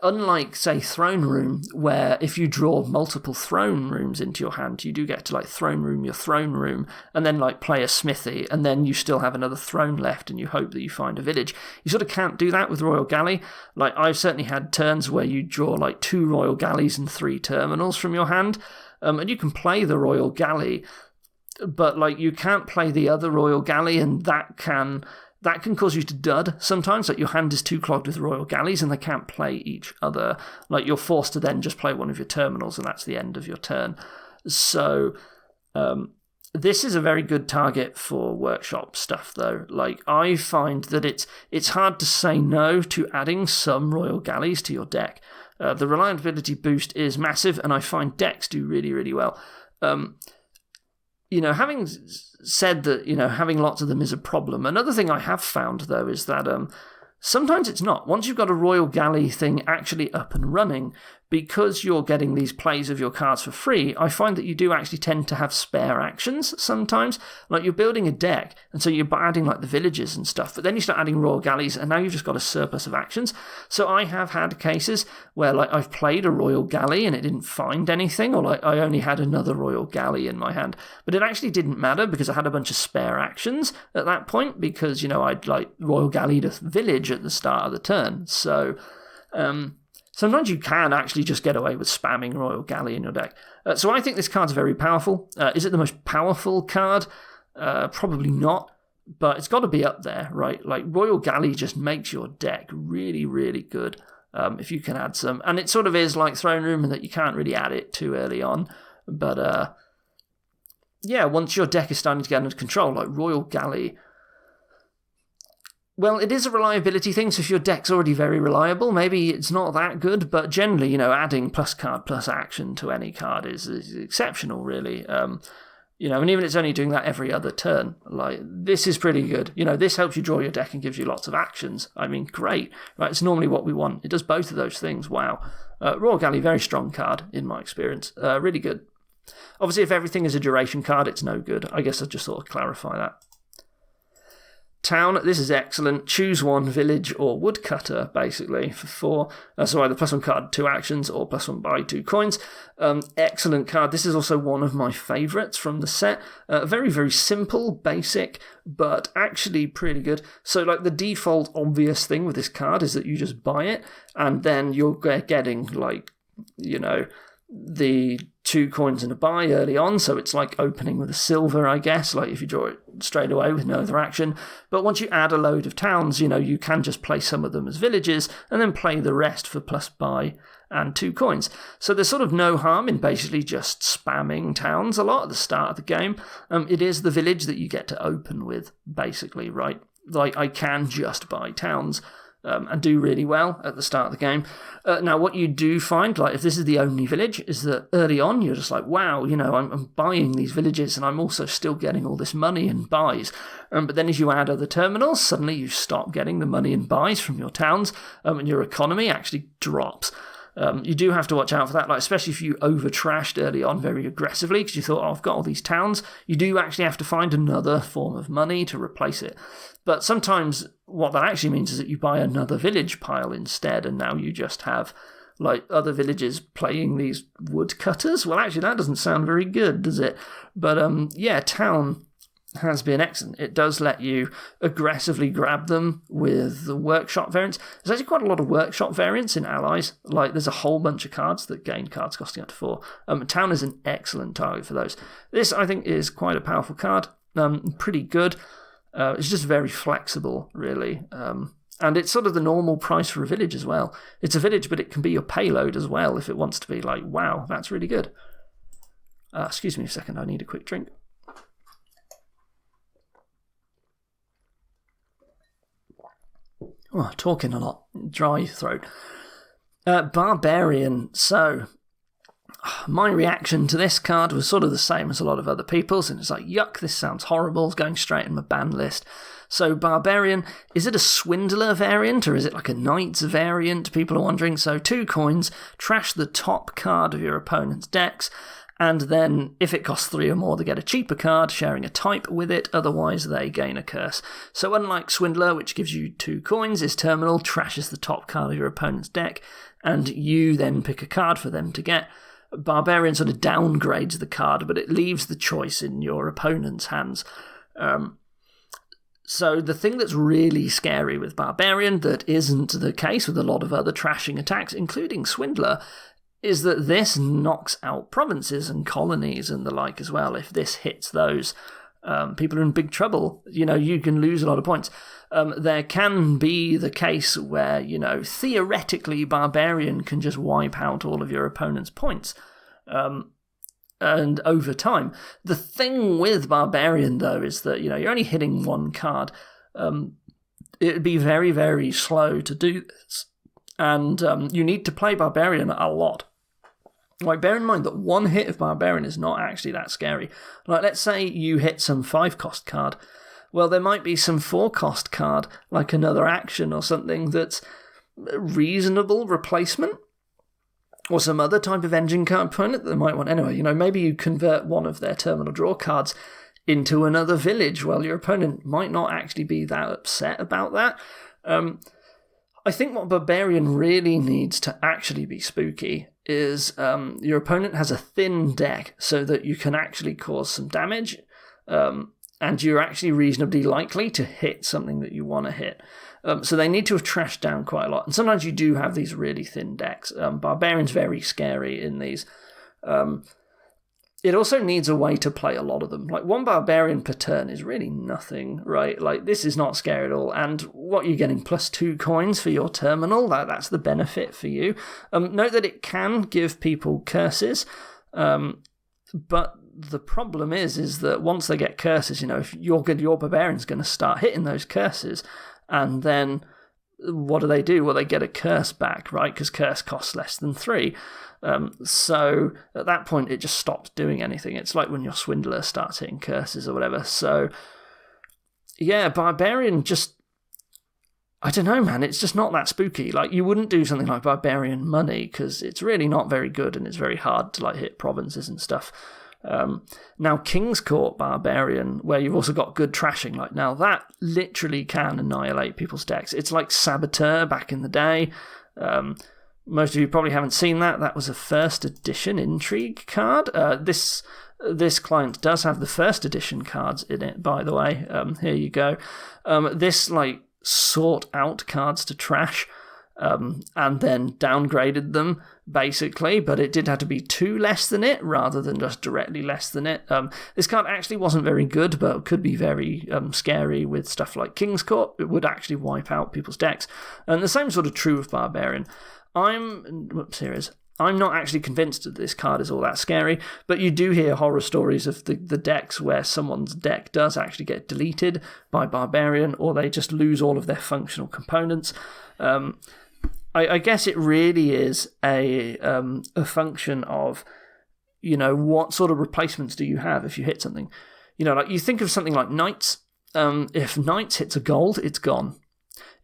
unlike, say, Throne Room, where if you draw multiple Throne Rooms into your hand, you do get to, like, Throne Room your Throne Room, and then, like, play a Smithy, and then you still have another throne left, and you hope that you find a village. You sort of can't do that with Royal Galley. Like, I've certainly had turns where you draw, like, 2 Royal Galleys and 3 Terminals from your hand, and you can play the Royal Galley, but, like, you can't play the other Royal Galley, and that can cause you to dud sometimes. Like, your hand is too clogged with Royal Galleys and they can't play each other. Like, you're forced to then just play one of your Terminals and that's the end of your turn. So this is a very good target for workshop stuff, though. Like, I find that it's hard to say no to adding some Royal Galleys to your deck. The reliability boost is massive, and I find decks do really, really well. Having said that, having lots of them is a problem. Another thing I have found, though, is that sometimes it's not. Once you've got a Royal Galley thing actually up and running, because you're getting these plays of your cards for free, I find that you do actually tend to have spare actions sometimes. Like, you're building a deck, and so you're adding, like, the villages and stuff, but then you start adding Royal Galleys, and now you've just got a surplus of actions. So I have had cases where, like, I've played a Royal Galley and it didn't find anything, or, like, I only had another Royal Galley in my hand. But it actually didn't matter because I had a bunch of spare actions at that point, because, I'd, like, Royal Galleyed a village at the start of the turn. So sometimes you can actually just get away with spamming Royal Galley in your deck. So I think this card's very powerful. Is it the most powerful card? Probably not, but it's got to be up there, right? Like, Royal Galley just makes your deck really, really good if you can add some. And it sort of is like Throne Room in that you can't really add it too early on. But once your deck is starting to get under control, like Royal Galley, well, it is a reliability thing, so if your deck's already very reliable, maybe it's not that good, but generally, adding plus card, plus action to any card is exceptional, really. And even if it's only doing that every other turn, like, this is pretty good. This helps you draw your deck and gives you lots of actions. I mean, great, right? It's normally what we want. It does both of those things, wow. Royal Galley, very strong card, in my experience. Really good. Obviously, if everything is a duration card, it's no good. I guess I just thought I'd clarify that. Town, this is excellent. Choose one village or woodcutter, basically, for 4. So either +1 card, 2 actions, or +1 buy 2 coins. Excellent card. This is also one of my favourites from the set. Very, very simple, basic, but actually pretty good. So, like, the default obvious thing with this card is that you just buy it, and then you're getting, like, the 2 coins and a buy early on, so it's like opening with a silver, I guess, like if you draw it straight away with no other action. But once you add a load of towns, you can just play some of them as villages and then play the rest for plus buy and 2 coins. So there's sort of no harm in basically just spamming towns a lot at the start of the game. It is the village that you get to open with, basically, right? Like, I can just buy towns and do really well at the start of the game. Now, what you do find, like, if this is the only village, is that early on you're just like, wow, I'm buying these villages and I'm also still getting all this money and buys. But then as you add other terminals, suddenly you stop getting the money and buys from your towns, and your economy actually drops. You do have to watch out for that, like, especially if you over-trashed early on very aggressively because you thought, I've got all these towns. You do actually have to find another form of money to replace it. But sometimes what that actually means is that you buy another village pile instead, and now you just have, like, other villages playing these woodcutters. Well, actually, that doesn't sound very good, does it? But, town has been excellent. It does let you aggressively grab them with the workshop variants. There's actually quite a lot of workshop variants in Allies. Like, there's a whole bunch of cards that gain cards costing up to 4. Town is an excellent target for those. This, I think, is quite a powerful card. Pretty good. It's just very flexible, really. And it's sort of the normal price for a village as well. It's a village, but it can be your payload as well if it wants to be like, wow, that's really good. Excuse me a second, I need a quick drink. Oh, talking a lot. Dry throat. Barbarian. So, my reaction to this card was sort of the same as a lot of other people's, and it's like, yuck, this sounds horrible, it's going straight in my ban list. So Barbarian, is it a Swindler variant, or is it like a Knights variant? People are wondering. So 2 coins, trash the top card of your opponent's decks, and then if it costs 3 or more, they get a cheaper card, sharing a type with it, otherwise they gain a curse. So unlike Swindler, which gives you 2 coins, is Terminal trashes the top card of your opponent's deck, and you then pick a card for them to get. Barbarian sort of downgrades the card, but it leaves the choice in your opponent's hands. So the thing that's really scary with Barbarian, that isn't the case with a lot of other trashing attacks, including Swindler, is that this knocks out provinces and colonies and the like as well. If this hits those, people are in big trouble. You can lose a lot of points. There can be the case where, theoretically Barbarian can just wipe out all of your opponent's points. And over time. The thing with Barbarian, though, is that, you're only hitting 1 card. It would be very, very slow to do this. And you need to play Barbarian a lot. Like, bear in mind that 1 hit of Barbarian is not actually that scary. Like, let's say you hit some 5-cost card. Well, there might be some 4-cost card, like another action or something that's a reasonable replacement, or some other type of engine component that they might want. Anyway, maybe you convert one of their terminal draw cards into another village. Well, your opponent might not actually be that upset about that. I think what Barbarian really needs to actually be spooky is your opponent has a thin deck so that you can actually cause some damage, and you're actually reasonably likely to hit something that you want to hit. So they need to have trashed down quite a lot. And sometimes you do have these really thin decks. Barbarian's very scary in these. It also needs a way to play a lot of them. Like, 1 Barbarian per turn is really nothing, right? Like, this is not scary at all. And what you're getting, +2 coins for your terminal, that's the benefit for you. Note that it can give people curses, but the problem is that once they get curses, if you're good, your Barbarian's going to start hitting those curses. And then what do? Well, they get a curse back, right? Because curse costs less than 3. So at that point, it just stops doing anything. It's like when your Swindler starts hitting curses or whatever. So, yeah, Barbarian just... I don't know, man. It's just not that spooky. Like, you wouldn't do something like Barbarian Money, because it's really not very good, and it's very hard to, hit provinces and stuff. Now, King's Court Barbarian, where you've also got good trashing, now that literally can annihilate people's decks. It's like Saboteur back in the day. Most of you probably haven't seen that. That was a first edition Intrigue card. This client does have the first edition cards in it, by the way. Here you go. This, sort out cards to trash. And then downgraded them, basically, but it did have to be 2 less than it, rather than just directly less than it. This card actually wasn't very good, but could be very scary with stuff like King's Court. It would actually wipe out people's decks. And the same sort of true of Barbarian. I'm not actually convinced that this card is all that scary, but you do hear horror stories of the decks where someone's deck does actually get deleted by Barbarian, or they just lose all of their functional components. I guess it really is a function of, what sort of replacements do you have if you hit something? You think of something like Knights. If Knights hits a gold, it's gone.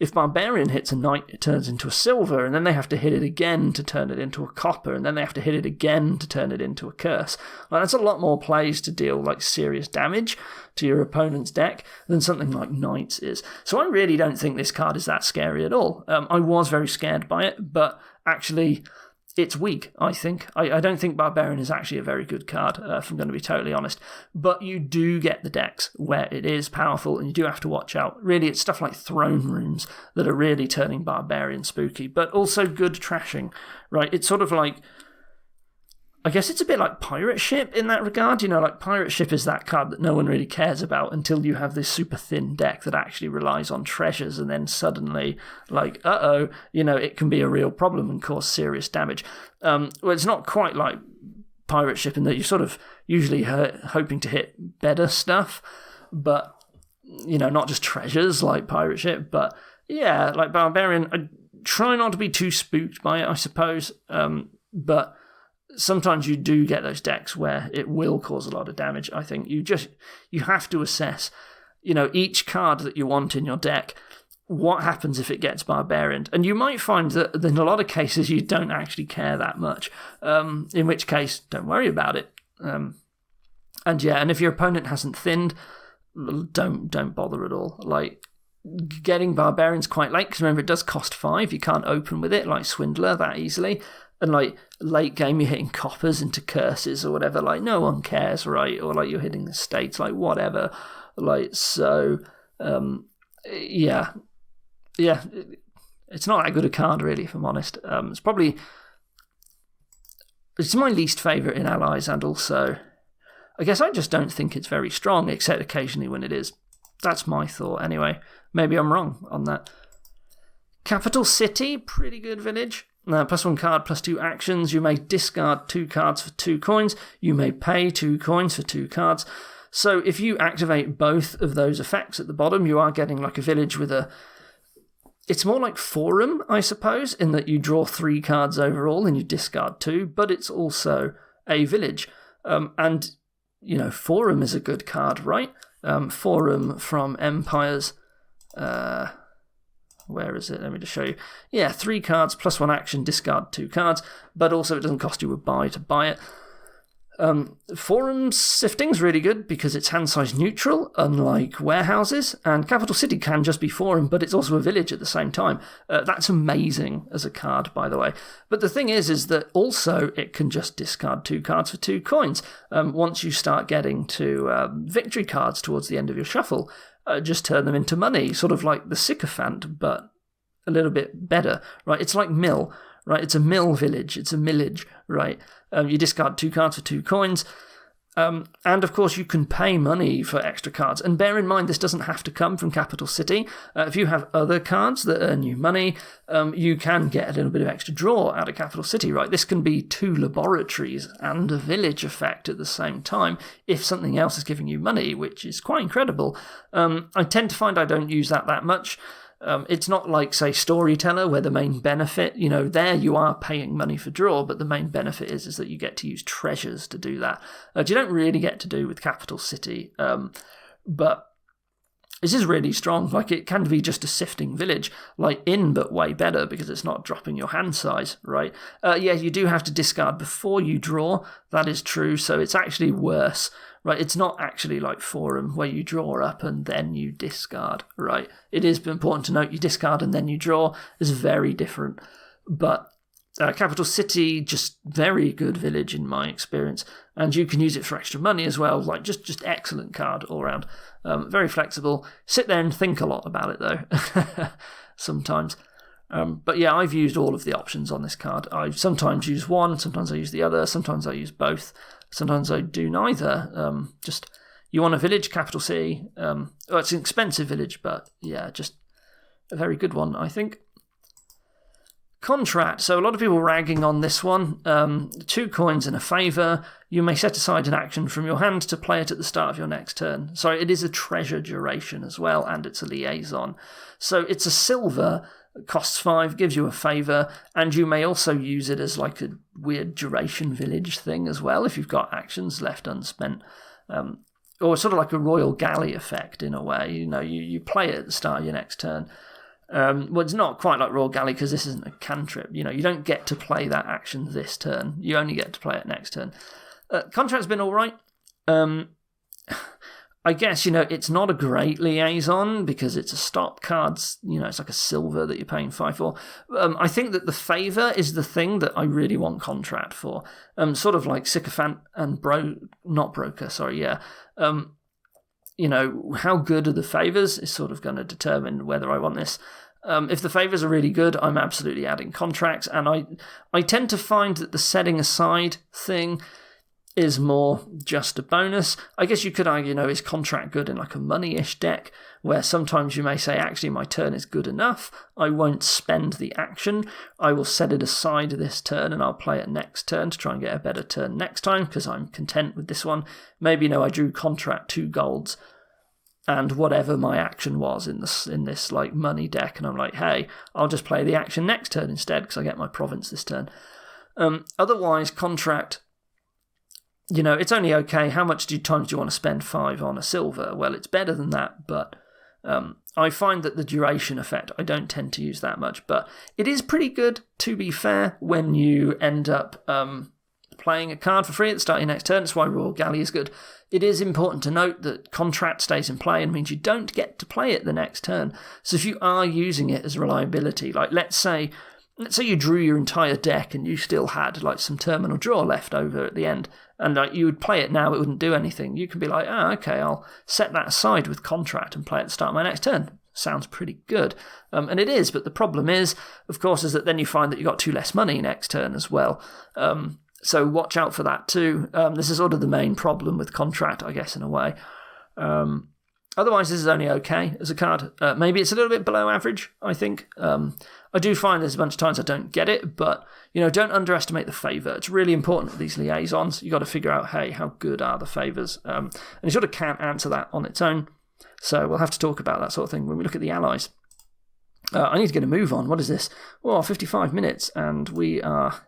If Barbarian hits a Knight, it turns into a silver, and then they have to hit it again to turn it into a copper, and then they have to hit it again to turn it into a curse. That's a lot more plays to deal serious damage to your opponent's deck than something like Knights is. So I really don't think this card is that scary at all. I was very scared by it, but actually it's weak, I think. I don't think Barbarian is actually a very good card, if I'm going to be totally honest. But you do get the decks where it is powerful, and you do have to watch out. Really, it's stuff like Throne Rooms that are really turning Barbarian spooky, but also good trashing, right? It's sort of like... I guess it's a bit like Pirate Ship in that regard. Pirate Ship is that card that no one really cares about until you have this super thin deck that actually relies on treasures, and then suddenly, it can be a real problem and cause serious damage. Well, it's not quite like Pirate Ship in that you're sort of usually hoping to hit better stuff, but, not just treasures like Pirate Ship, but Yeah, like Barbarian, I try not to be too spooked by it, I suppose, but sometimes you do get those decks where it will cause a lot of damage. I think you have to assess, each card that you want in your deck, what happens if it gets Barbarian. And you might find that in a lot of cases you don't actually care that much, in which case, don't worry about it. And if your opponent hasn't thinned, don't bother at all. Like, getting Barbarian's quite late, because remember, it does cost 5. You can't open with it like Swindler that easily. And like late game, you're hitting coppers into curses or whatever. Like, no one cares, right? Or like you're hitting the states, like whatever. Like, so, yeah. It's not that good a card, really, if I'm honest. It's my least favourite in Allies, and also, I guess I just don't think it's very strong, except occasionally when it is. That's my thought, anyway. Maybe I'm wrong on that. Capital City, pretty good village. +1 card, +2 actions. You may discard 2 cards for 2 coins. You may pay 2 coins for 2 cards. So if you activate both of those effects at the bottom, you are getting like a village with a... It's more like Forum, I suppose, in that you draw 3 cards overall and you discard 2, but it's also a village. And, Forum is a good card, right? Forum from Empires... where is it? Let me just show you. Yeah, 3 cards, +1 action, discard 2 cards, but also it doesn't cost you a buy to buy it. Forum Sifting's really good because it's hand size neutral, unlike warehouses, and Capital City can just be Forum, but it's also a village at the same time. That's amazing as a card, by the way. But the thing is that also it can just discard 2 cards for 2 coins. Once you start getting to victory cards towards the end of your shuffle, just turn them into money, sort of like the Sycophant, but a little bit better, right? It's like Mill, right? It's a mill village. It's a millage, right? You discard 2 cards for 2 coins. And of course, you can pay money for extra cards. And bear in mind, this doesn't have to come from Capital City. If you have other cards that earn you money, you can get a little bit of extra draw out of Capital City, right? This can be 2 laboratories and a village effect at the same time if something else is giving you money, which is quite incredible. I tend to find I don't use that much. It's not like, say, Storyteller, where the main benefit, there you are paying money for draw, but the main benefit is that you get to use treasures to do that. You don't really get to do with Capital City, but this is really strong. Like, it can be just a sifting village, like but way better because it's not dropping your hand size, right? You do have to discard before you draw. That is true, so it's actually worse. Right, it's not actually like Forum where you draw up and then you discard, right? It is important to note you discard and then you draw is very different. But Capital City, just very good village in my experience. And you can use it for extra money as well, like just excellent card all around. Very flexible. Sit there and think a lot about it though, sometimes. But yeah, I've used all of the options on this card. I sometimes use one, sometimes I use the other, sometimes I use both. Sometimes I do neither. You want a village, Capital City. It's an expensive village, but yeah, just a very good one, I think. Contract. So a lot of people ragging on this one. 2 coins and a favour. You may set aside an action from your hand to play it at the start of your next turn. Sorry, it is a treasure duration as well, and it's a liaison. So it's a silver. Costs 5, gives you a favour, and you may also use it as like a weird duration village thing as well if you've got actions left unspent. Or sort of like a Royal Galley effect in a way. You play it at the start of your next turn. Well, it's not quite like Royal Galley because this isn't a cantrip. You don't get to play that action this turn. You only get to play it next turn. Contract's been all right. I guess, it's not a great liaison because it's a stop cards, it's like a silver that you're paying 5 for. I think that the favour is the thing that I really want contract for. Sort of like Sycophant and Broker, sorry, yeah. How good are the favours is sort of going to determine whether I want this. If the favours are really good, I'm absolutely adding contracts, and I tend to find that the setting aside thing is more just a bonus. I guess you could argue, is contract good in like a money-ish deck, where sometimes you may say, actually, my turn is good enough. I won't spend the action. I will set it aside this turn and I'll play it next turn to try and get a better turn next time because I'm content with this one. Maybe, I drew contract 2 golds. and whatever my action was in this like money deck, and I'm like, hey, I'll just play the action next turn instead because I get my province this turn. Otherwise, contract, it's only okay. How much times do you want to spend 5 on a silver? Well, it's better than that, but I find that the duration effect, I don't tend to use that much, but it is pretty good, to be fair, when you end up playing a card for free at the start of your next turn. That's why Royal Galley is good. It is important to note that contract stays in play and means you don't get to play it the next turn. So if you are using it as reliability, like let's say you drew your entire deck and you still had like some terminal draw left over at the end, and like you would play it now, it wouldn't do anything. You can be like, okay, I'll set that aside with contract and play at the start of my next turn. Sounds pretty good. And it is, but the problem is, of course, is that then you find that you got 2 less money next turn as well. So watch out for that too. This is sort of the main problem with contract, I guess, in a way. Otherwise, this is only okay as a card. Maybe it's a little bit below average, I think. I do find there's a bunch of times I don't get it, but don't underestimate the favour. It's really important with these liaisons. You've got to figure out, hey, how good are the favours? And you sort of can't answer that on its own. So we'll have to talk about that sort of thing when we look at the allies. I need to get a move on. What is this? 55 minutes, and we are...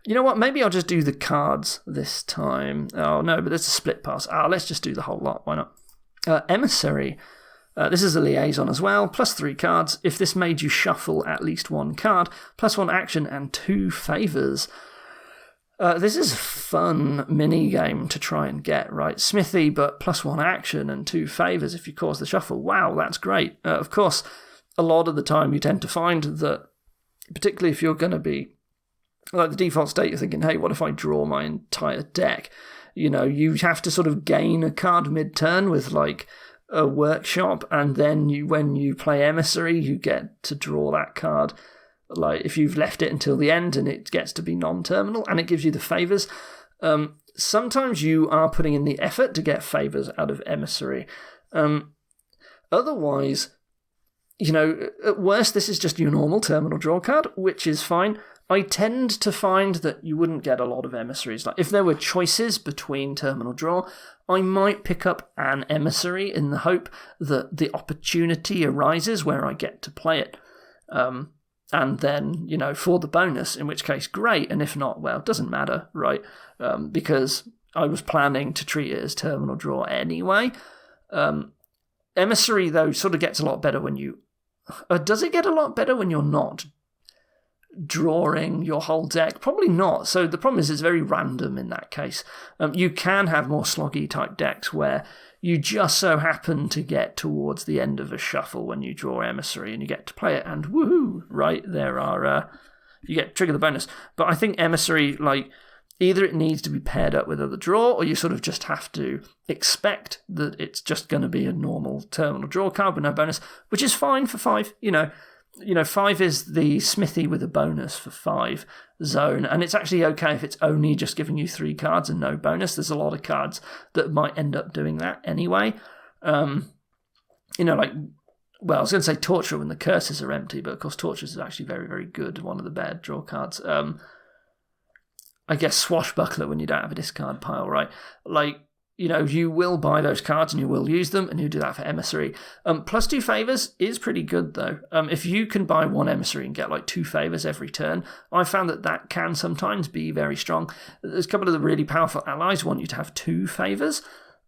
You know what? Maybe I'll just do the cards this time. Oh, no, but there's a split pass. Let's just do the whole lot. Why not? Emissary. This is a liaison as well, plus 3 cards. If this made you shuffle at least 1 card, plus 1 action and 2 favours. This is a fun mini-game to try and get, right? Smithy, but plus 1 action and 2 favours if you cause the shuffle. Wow, that's great. Of course, a lot of the time you tend to find that, particularly if you're going to be, like the default state, you're thinking, hey, what if I draw my entire deck? You have to sort of gain a card mid-turn with like a workshop, and then when you play Emissary, you get to draw that card. Like if you've left it until the end and it gets to be non-terminal and it gives you the favours. Sometimes you are putting in the effort to get favours out of Emissary. Otherwise, at worst, this is just your normal terminal draw card, which is fine. I tend to find that you wouldn't get a lot of emissaries. Like if there were choices between terminal draw, I might pick up an emissary in the hope that the opportunity arises where I get to play it. And then, for the bonus, in which case, great. And if not, well, it doesn't matter, right? Because I was planning to treat it as terminal draw anyway. Emissary, though, sort of gets a lot better when you... does it get a lot better when you're not drawing your whole deck? Probably not. So the problem is it's very random in that case. You can have more sloggy type decks where you just so happen to get towards the end of a shuffle when you draw Emissary and you get to play it, and woohoo, right? There are... you get trigger the bonus. But I think Emissary, like, either it needs to be paired up with other draw, or you sort of just have to expect that it's just going to be a normal terminal draw card with no bonus, which is fine for 5. 5 is the Smithy with a bonus for 5 zone, and it's actually okay if it's only just giving you 3 cards and no bonus. There's a lot of cards that might end up doing that anyway. I was going to say Torture when the curses are empty, but of course Torture is actually very, very good, one of the better draw cards. I guess Swashbuckler when you don't have a discard pile, right? You will buy those cards and you will use them, and you do that for Emissary. Plus 2 favours is pretty good, though. If you can buy 1 Emissary and get 2 favours every turn, I found that can sometimes be very strong. There's a couple of the really powerful allies want you to have 2 favours.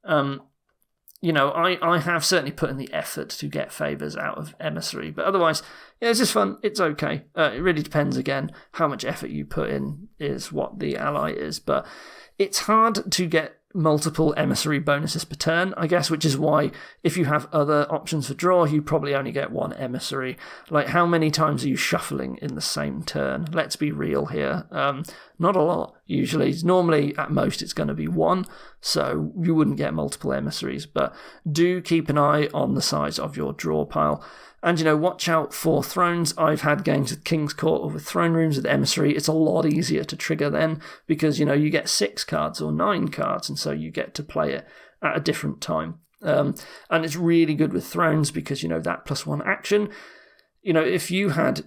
I have certainly put in the effort to get favours out of Emissary, but otherwise, it's just fun. It's okay. It really depends, again, how much effort you put in is what the ally is, but it's hard to get multiple emissary bonuses per turn, I guess, which is why if you have other options for draw, you probably only get 1 emissary. How many times are you shuffling in the same turn? Let's be real here. Not a lot, usually. Normally, at most, it's going to be 1, so you wouldn't get multiple emissaries, but do keep an eye on the size of your draw pile. And, watch out for thrones. I've had games with King's Court or with throne rooms with emissary. It's a lot easier to trigger then because, you get 6 cards or 9 cards, and so you get to play it at a different time. And it's really good with thrones because, that plus 1 action. If you had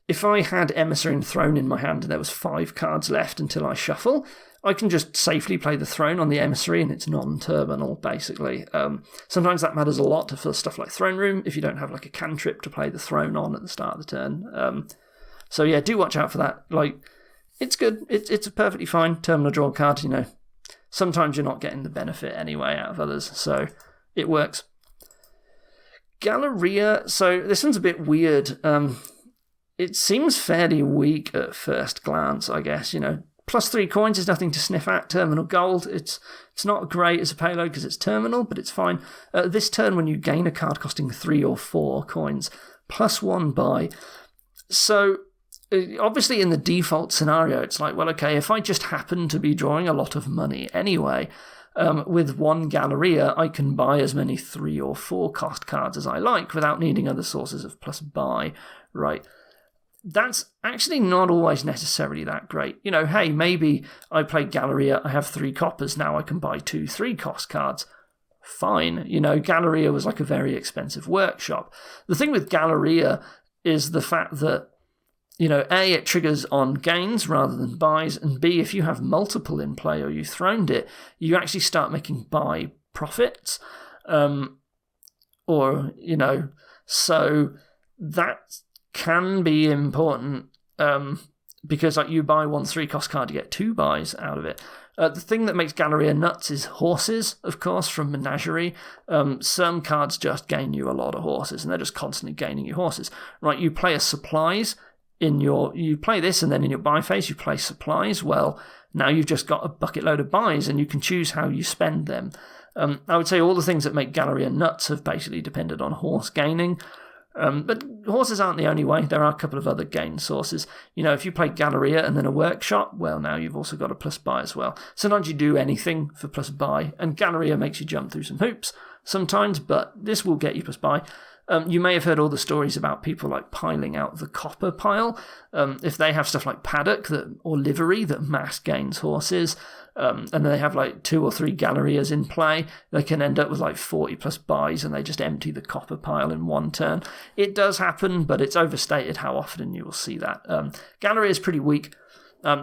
if I had Emissary and Throne in my hand and there was 5 cards left until I shuffle, I can just safely play the Throne on the Emissary and it's non-terminal, basically. Sometimes that matters a lot for stuff like Throne Room, if you don't have like a cantrip to play the Throne on at the start of the turn. So yeah, do watch out for that. Like, it's good. It's a perfectly fine terminal draw card, you know. Sometimes you're not getting the benefit anyway out of others, so it works. Galleria, so this one's a bit weird. It seems fairly weak at first glance, I guess, you know. +3 coins is nothing to sniff at. Terminal gold, it's not great as a payload because it's terminal, but it's fine. This turn, when you gain a card costing 3 or 4 coins, +1 buy. So, obviously in the default scenario, it's like, well, okay, if I just happen to be drawing a lot of money anyway, with 1 Galleria, I can buy as many 3 or 4 cost cards as I like without needing other sources of plus buy, right? That's actually not always necessarily that great. You know, hey, maybe I play Galleria, I have 3 coppers, now I can buy 2 3-cost cards. Fine. You know, Galleria was like a very expensive workshop. The thing with Galleria is the fact that, you know, A, it triggers on gains rather than buys, and B, if you have multiple in play or you throned it, you actually start making buy profits. Or, you know, so that can be important because like you buy 1 3-cost card, you get 2 buys out of it. The thing that makes Galleria nuts is horses, of course, from Menagerie. Some cards just gain you a lot of horses, and they're just constantly gaining you horses. Right, you play a supplies, you play this, and then in your buy phase you play supplies. Well, now you've just got a bucket load of buys, and you can choose how you spend them. I would say all the things that make Galleria nuts have basically depended on horse gaining. But horses aren't the only way. There are a couple of other gain sources. You know, if you play Galleria and then a workshop, well, now you've also got a plus buy as well. Sometimes you do anything for plus buy, and Galleria makes you jump through some hoops sometimes, but this will get you plus buy. You may have heard all the stories about people like piling out the copper pile. If they have stuff like paddock or livery that mass gains horses, and they have like 2 or 3 Gallerias in play, they can end up with like 40 plus buys and they just empty the copper pile in 1 turn. It does happen, but it's overstated how often you will see that. Galleria is pretty weak.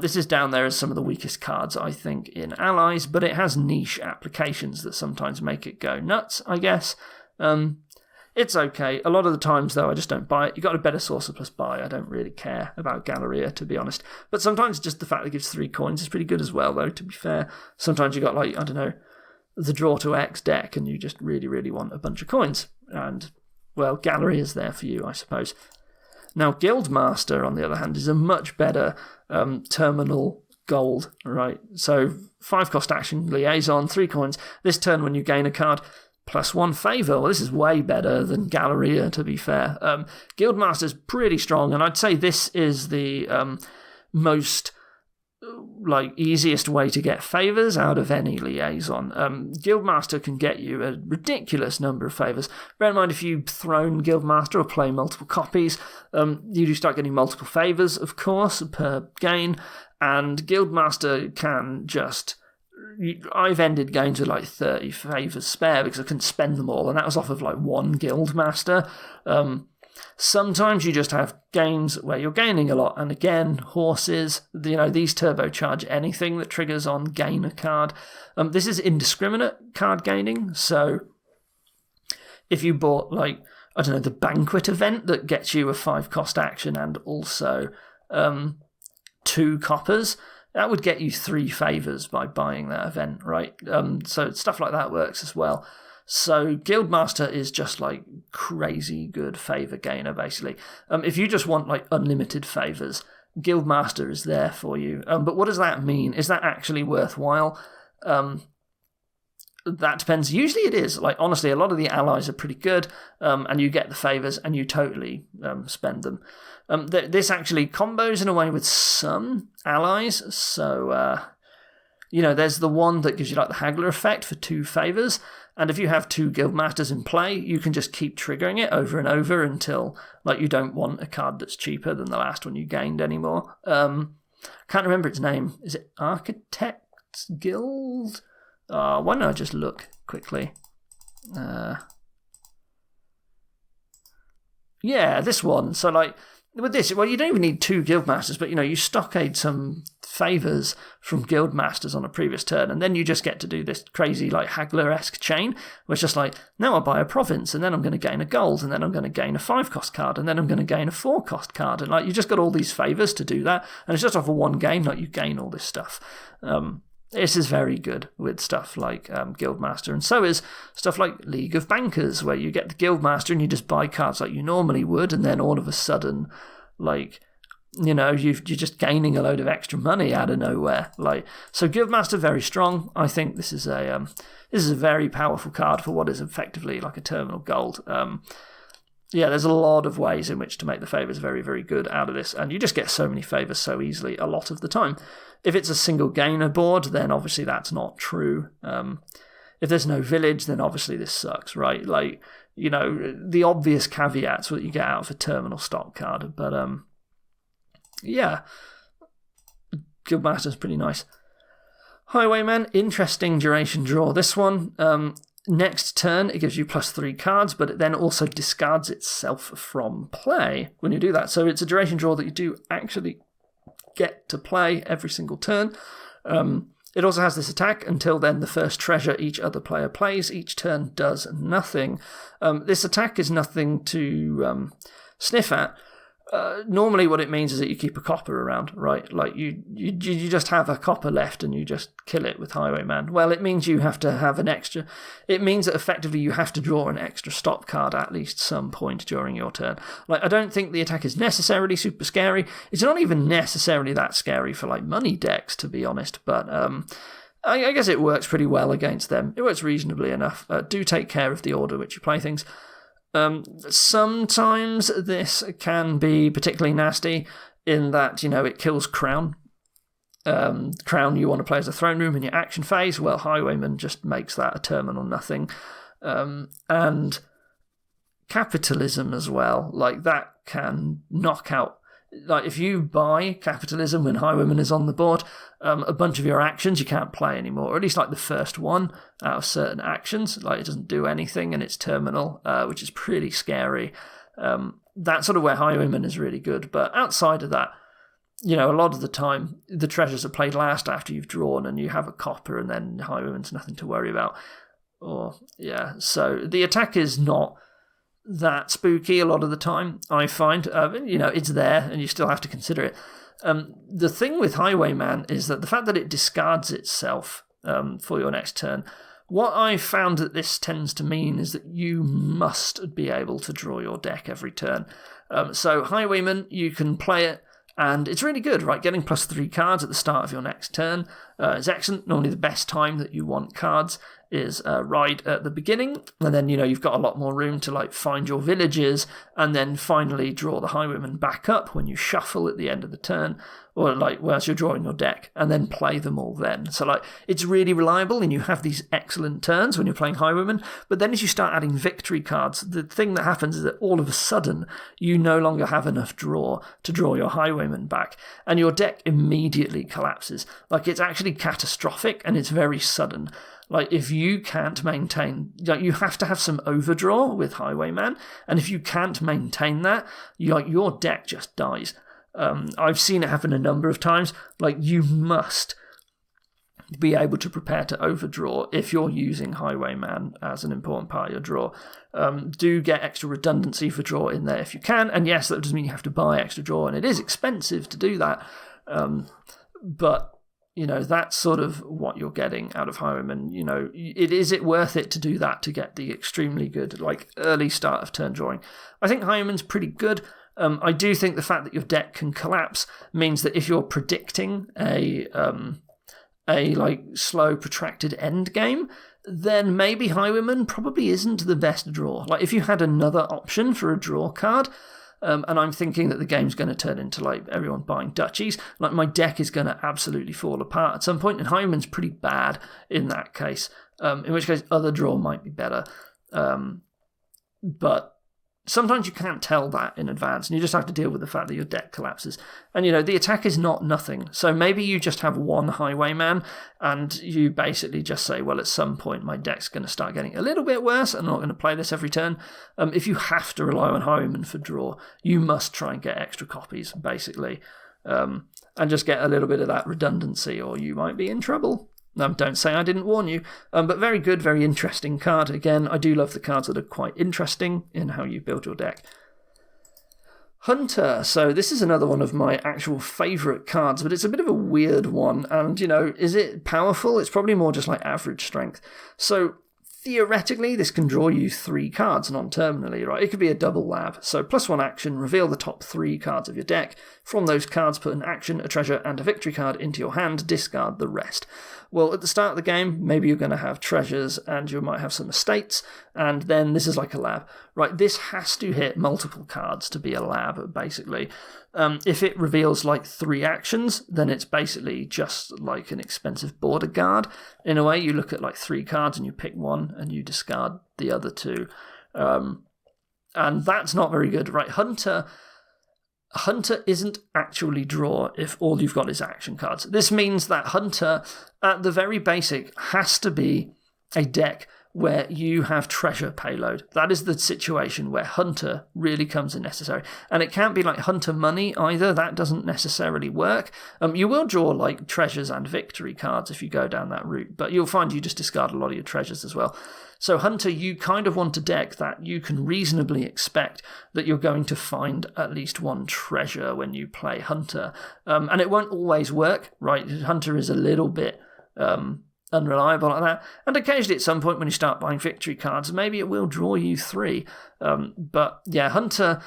This is down there as some of the weakest cards, I think, in Allies, but it has niche applications that sometimes make it go nuts, I guess. It's okay. A lot of the times, though, I just don't buy it. You got a better source of plus buy. I don't really care about Galleria, to be honest. But sometimes just the fact that it gives 3 coins is pretty good as well, though, to be fair. Sometimes you got, like, I don't know, the draw to X deck, and you just really, really want a bunch of coins. And, well, Galleria's there for you, I suppose. Now, Guildmaster, on the other hand, is a much better terminal gold, right? So, 5-cost action, Liaison, 3 coins. This turn, when you gain a card, +1 favour. Well, this is way better than Galleria, to be fair. Guildmaster's pretty strong, and I'd say this is the most easiest way to get favours out of any Liaison. Guildmaster can get you a ridiculous number of favours. Bear in mind, if you throne Guildmaster or play multiple copies, you do start getting multiple favours, of course, per gain, and Guildmaster can just... I've ended games with like 30 favours spare because I couldn't spend them all, and that was off of like 1 Guildmaster. Sometimes you just have games where you're gaining a lot, and again, horses, you know, these turbocharge anything that triggers on gain a card. This is indiscriminate card gaining, so if you bought, like, I don't know, the Banquet event that gets you a 5-cost action and also 2 coppers, that would get you 3 favours by buying that event, right? So stuff like that works as well. So Guildmaster is just like crazy good favour gainer, basically. If you just want like unlimited favours, Guildmaster is there for you. But what does that mean? Is that actually worthwhile? That depends. Usually it is. Like, honestly, a lot of the allies are pretty good, and you get the favours and you totally spend them. This actually combos in a way with some allies. So, you know, there's the one that gives you like the Haggler effect for 2 favours. And if you have 2 Guildmasters in play, you can just keep triggering it over and over until like you don't want a card that's cheaper than the last one you gained anymore. Can't remember its name. Is it Architects Guild? Why don't I just look quickly? Yeah, this one. So, like, with this, well, you don't even need 2 Guildmasters, but, you stockade some favours from Guildmasters on a previous turn, and then you just get to do this crazy, Haggler-esque chain, where it's just now I'll buy a province, and then I'm going to gain a gold, and then I'm going to gain a 5-cost card, and then I'm going to gain a 4-cost card, and, you just got all these favours to do that, and it's just off of one game, you gain all this stuff. This is very good with stuff like Guildmaster, and so is stuff like League of Bankers, where you get the Guildmaster and you just buy cards like you normally would, and then all of a sudden, you're just gaining a load of extra money out of nowhere. So Guildmaster, very strong. I think this is a very powerful card for what is effectively a terminal gold. There's a lot of ways in which to make the favours very, very good out of this, and you just get so many favours so easily a lot of the time. If it's a single gainer board, then obviously that's not true. If there's no village, then obviously this sucks, right? The obvious caveats that you get out of a terminal stock card. But, Guildmaster's pretty nice. Highwayman, interesting duration draw. This one, next turn, it gives you +3 cards, but it then also discards itself from play when you do that. So it's a duration draw that you do actually get to play every single turn. It also has this attack. Until then, the first treasure each other player plays each turn does nothing. This attack is nothing to sniff at. Normally what it means is that you keep a copper around, right? You just have a copper left and you just kill it with Highwayman. Well, it means you have to have an extra... It means that effectively you have to draw an extra stop card at least some point during your turn. I don't think the attack is necessarily super scary. It's not even necessarily that scary for money decks, to be honest, but... I guess it works pretty well against them. It works reasonably enough. Do take care of the order which you play things. Sometimes this can be particularly nasty in that, it kills Crown. Crown you want to play as a throne room in your action phase. Well, Highwayman just makes that a terminal nothing. And Capitalism as well. That can knock out... if you buy Capitalism when Highwayman is on the board, a bunch of your actions you can't play anymore, or at least the first one out of certain actions. It doesn't do anything and it's terminal, which is pretty scary. That's sort of where Highwayman is really good, but outside of that, a lot of the time the treasures are played last after you've drawn and you have a copper, and then Highwayman's nothing to worry about. So the attack is not that spooky a lot of the time, I find. It's there and you still have to consider it. The thing with Highwayman is that the fact that it discards itself for your next turn, what I found that this tends to mean is that you must be able to draw your deck every turn. So Highwayman, you can play it, and it's really good, right? Getting +3 cards at the start of your next turn is excellent. Normally the best time that you want cards is right at the beginning, and then you've got a lot more room to find your villages, and then finally draw the Highwayman back up when you shuffle at the end of the turn, or whilst you're drawing your deck, and then play them all then. So it's really reliable, and you have these excellent turns when you're playing Highwayman. But then as you start adding victory cards, the thing that happens is that all of a sudden you no longer have enough draw to draw your Highwayman back, and your deck immediately collapses. It's actually catastrophic, and it's very sudden. If you can't maintain... you have to have some overdraw with Highwayman, and if you can't maintain that, your deck just dies. I've seen it happen a number of times. You must be able to prepare to overdraw if you're using Highwayman as an important part of your draw. Do get extra redundancy for draw in there if you can, and yes, that doesn't mean you have to buy extra draw, and it is expensive to do that. But... that's sort of what you're getting out of Highwayman. Is it worth it to do that to get the extremely good, early start of turn drawing? I think Highwayman's pretty good. I do think the fact that your deck can collapse means that if you're predicting a slow, protracted end game, then maybe Highwayman probably isn't the best draw. If you had another option for a draw card, and I'm thinking that the game's going to turn into everyone buying duchies, my deck is going to absolutely fall apart at some point, and Highwayman's pretty bad in that case, in which case other draw might be better. But sometimes you can't tell that in advance, and you just have to deal with the fact that your deck collapses. And, the attack is not nothing. So maybe you just have one highwayman, and you basically just say, well, at some point my deck's going to start getting a little bit worse, and I'm not going to play this every turn. If you have to rely on highwayman for draw, you must try and get extra copies, basically, and just get a little bit of that redundancy, or you might be in trouble. Don't say I didn't warn you, but very good, very interesting card. Again, I do love the cards that are quite interesting in how you build your deck. Hunter. So this is another one of my actual favourite cards, but it's a bit of a weird one. And, is it powerful? It's probably more just like average strength. So theoretically, this can draw you 3 cards non-terminally, right? It could be a double lab. So +1 action, reveal the top 3 cards of your deck. From those cards, put an action, a treasure, and a victory card into your hand. Discard the rest. Well, at the start of the game, maybe you're going to have treasures and you might have some estates, and then this is like a lab, right? This has to hit multiple cards to be a lab, basically. If it reveals like 3 actions, then it's basically just like an expensive border guard. In a way, you look at like 3 cards and you pick one and you discard the other 2. And that's not very good, right? Hunter isn't actually draw if all you've got is action cards. This means that Hunter, at the very basic, has to be a deck where you have treasure payload. That is the situation where Hunter really comes in necessary. And it can't be like Hunter money either. That doesn't necessarily work. You will draw like treasures and victory cards if you go down that route, but you'll find you just discard a lot of your treasures as well. So Hunter, you kind of want a deck that you can reasonably expect that you're going to find at least 1 treasure when you play Hunter. And it won't always work, right? Hunter is a little bit unreliable like that. And occasionally at some point when you start buying victory cards, maybe it will draw you 3. But yeah, Hunter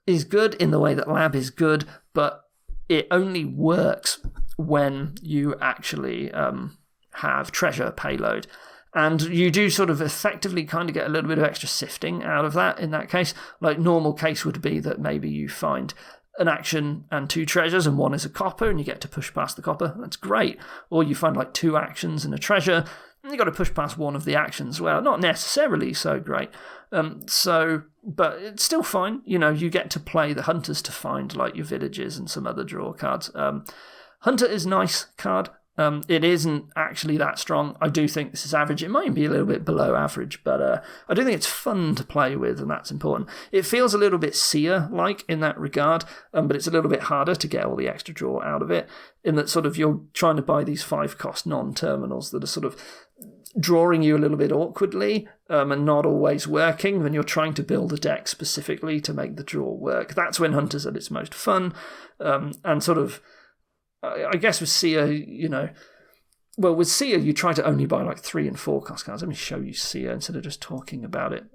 is good in the way that Lab is good, but it only works when you actually have treasure payload. And you do sort of effectively kind of get a little bit of extra sifting out of that in that case. Like normal case would be that maybe you find an action and 2 treasures and 1 is a copper and you get to push past the copper. That's great. Or you find like 2 actions and a treasure and you've got to push past 1 of the actions. Well, not necessarily so great. But it's still fine. You get to play the Hunters to find like your villages and some other draw cards. Hunter is a nice card. It isn't actually that strong. I do think this is average. It might be a little bit below average, but I do think it's fun to play with, and that's important. It feels a little bit Seer-like in that regard, but it's a little bit harder to get all the extra draw out of it, in that sort of you're trying to buy these 5-cost non-terminals that are sort of drawing you a little bit awkwardly and not always working when you're trying to build a deck specifically to make the draw work. That's when Hunter's at its most fun, and sort of I guess with Seer, with Seer, you try to only buy like 3 and 4 cost cards. Let me show you Seer instead of just talking about it.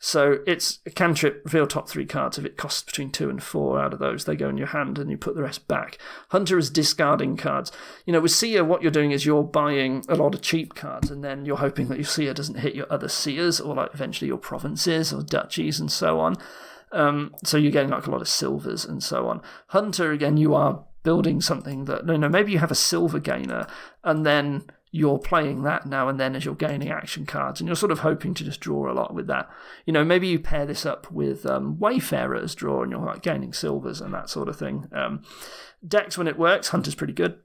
So it's a cantrip, reveal top 3 cards. If it costs between 2 and 4 out of those, they go in your hand and you put the rest back. Hunter is discarding cards. With Seer, what you're doing is you're buying a lot of cheap cards and then you're hoping that your Seer doesn't hit your other Seers or like eventually your provinces or duchies and so on. So you're getting like a lot of silvers and so on. Hunter, again, you are building something that, maybe you have a silver gainer and then you're playing that now and then as you're gaining action cards and you're sort of hoping to just draw a lot with that. Maybe you pair this up with Wayfarer's draw and you're like gaining silvers and that sort of thing. Decks, when it works, Hunter's pretty good.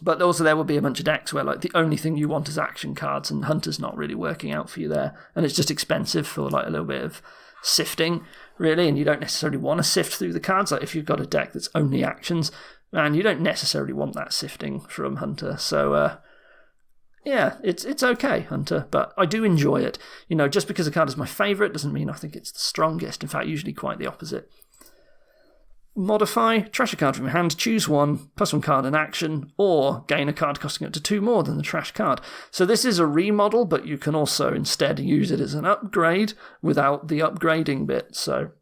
But also there will be a bunch of decks where like the only thing you want is action cards and Hunter's not really working out for you there. And it's just expensive for like a little bit of sifting, really, and you don't necessarily want to sift through the cards. Like if you've got a deck that's only actions, and you don't necessarily want that sifting from Hunter. So yeah, it's okay, Hunter, but I do enjoy it. Just because a card is my favourite doesn't mean I think it's the strongest. In fact, usually quite the opposite. Modify, trash a card from your hand, choose 1, +1 card in action, or gain a card costing up to 2 more than the trash card. So this is a remodel, but you can also instead use it as an upgrade without the upgrading bit. So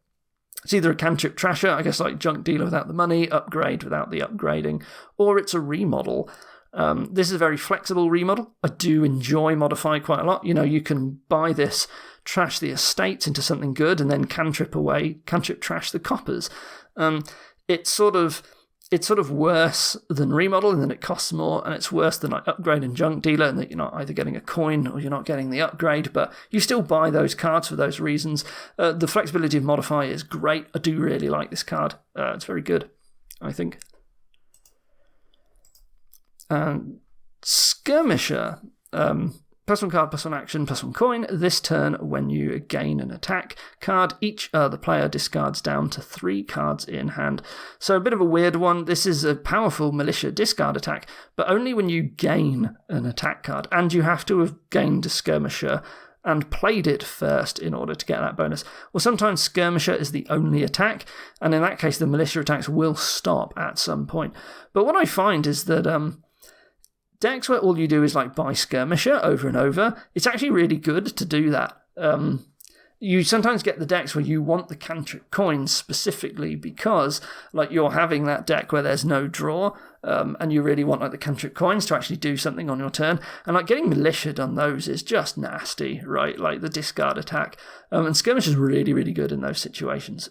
it's either a cantrip trasher, I guess like junk dealer without the money, upgrade without the upgrading, or it's a remodel. This is a very flexible remodel. I do enjoy Modify quite a lot. You can buy this, trash the estates into something good, and then cantrip trash the coppers. It's sort of it's sort of worse than remodel in that it costs more, and it's worse than like upgrade and junk dealer in that you're not either getting a coin or you're not getting the upgrade, but you still buy those cards for those reasons. The flexibility of modify is great. I do really like this card. It's very good, I think. Skirmisher. +1 card, +1 action, +1 coin. This turn, when you gain an attack card, each other player discards down to 3 cards in hand. So a bit of a weird one. This is a powerful militia discard attack, but only when you gain an attack card, and you have to have gained a skirmisher and played it first in order to get that bonus. Well, sometimes skirmisher is the only attack, and in that case the militia attacks will stop at some point. But what I find is that decks where all you do is like buy skirmisher over and over, it's actually really good to do that. You sometimes get the decks where you want the cantrip coins specifically because like you're having that deck where there's no draw, and you really want like the cantrip coins to actually do something on your turn. And like getting militia'd on those is just nasty, right? Like the discard attack. And skirmish is really, really good in those situations.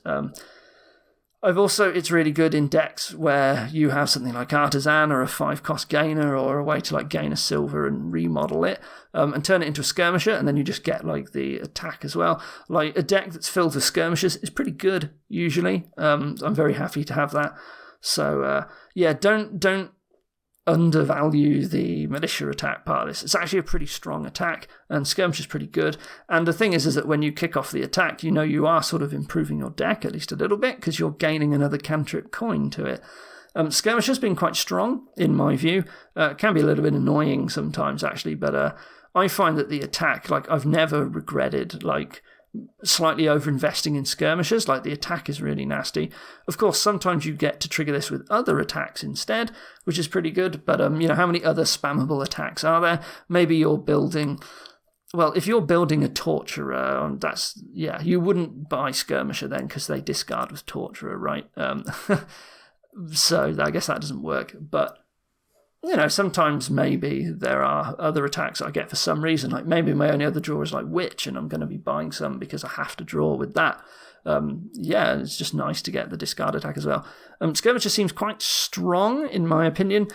It's really good in decks where you have something like Artisan or a 5-cost gainer or a way to like gain a silver and remodel it and turn it into a skirmisher, and then you just get like the attack as well. Like a deck that's filled with skirmishers is pretty good usually. I'm very happy to have that. So don't undervalue the militia attack part of this. It's actually a pretty strong attack, and skirmish is pretty good. And the thing is that when you kick off the attack, you know you are sort of improving your deck at least a little bit because you're gaining another cantrip coin to it. Skirmish has been quite strong in my view. It can be a little bit annoying sometimes actually, but I find that the attack, like I've never regretted like slightly over-investing in skirmishers. Like the attack is really nasty. Of course, sometimes you get to trigger this with other attacks instead, which is pretty good, but how many other spammable attacks are there? Maybe you're building... Well, if you're building a Torturer, you wouldn't buy Skirmisher then because they discard with Torturer, right? So I guess that doesn't work, but sometimes maybe there are other attacks I get for some reason. Like maybe my only other draw is like Witch, and I'm going to be buying some because I have to draw with that. It's just nice to get the discard attack as well. Skirmisher seems quite strong, in my opinion.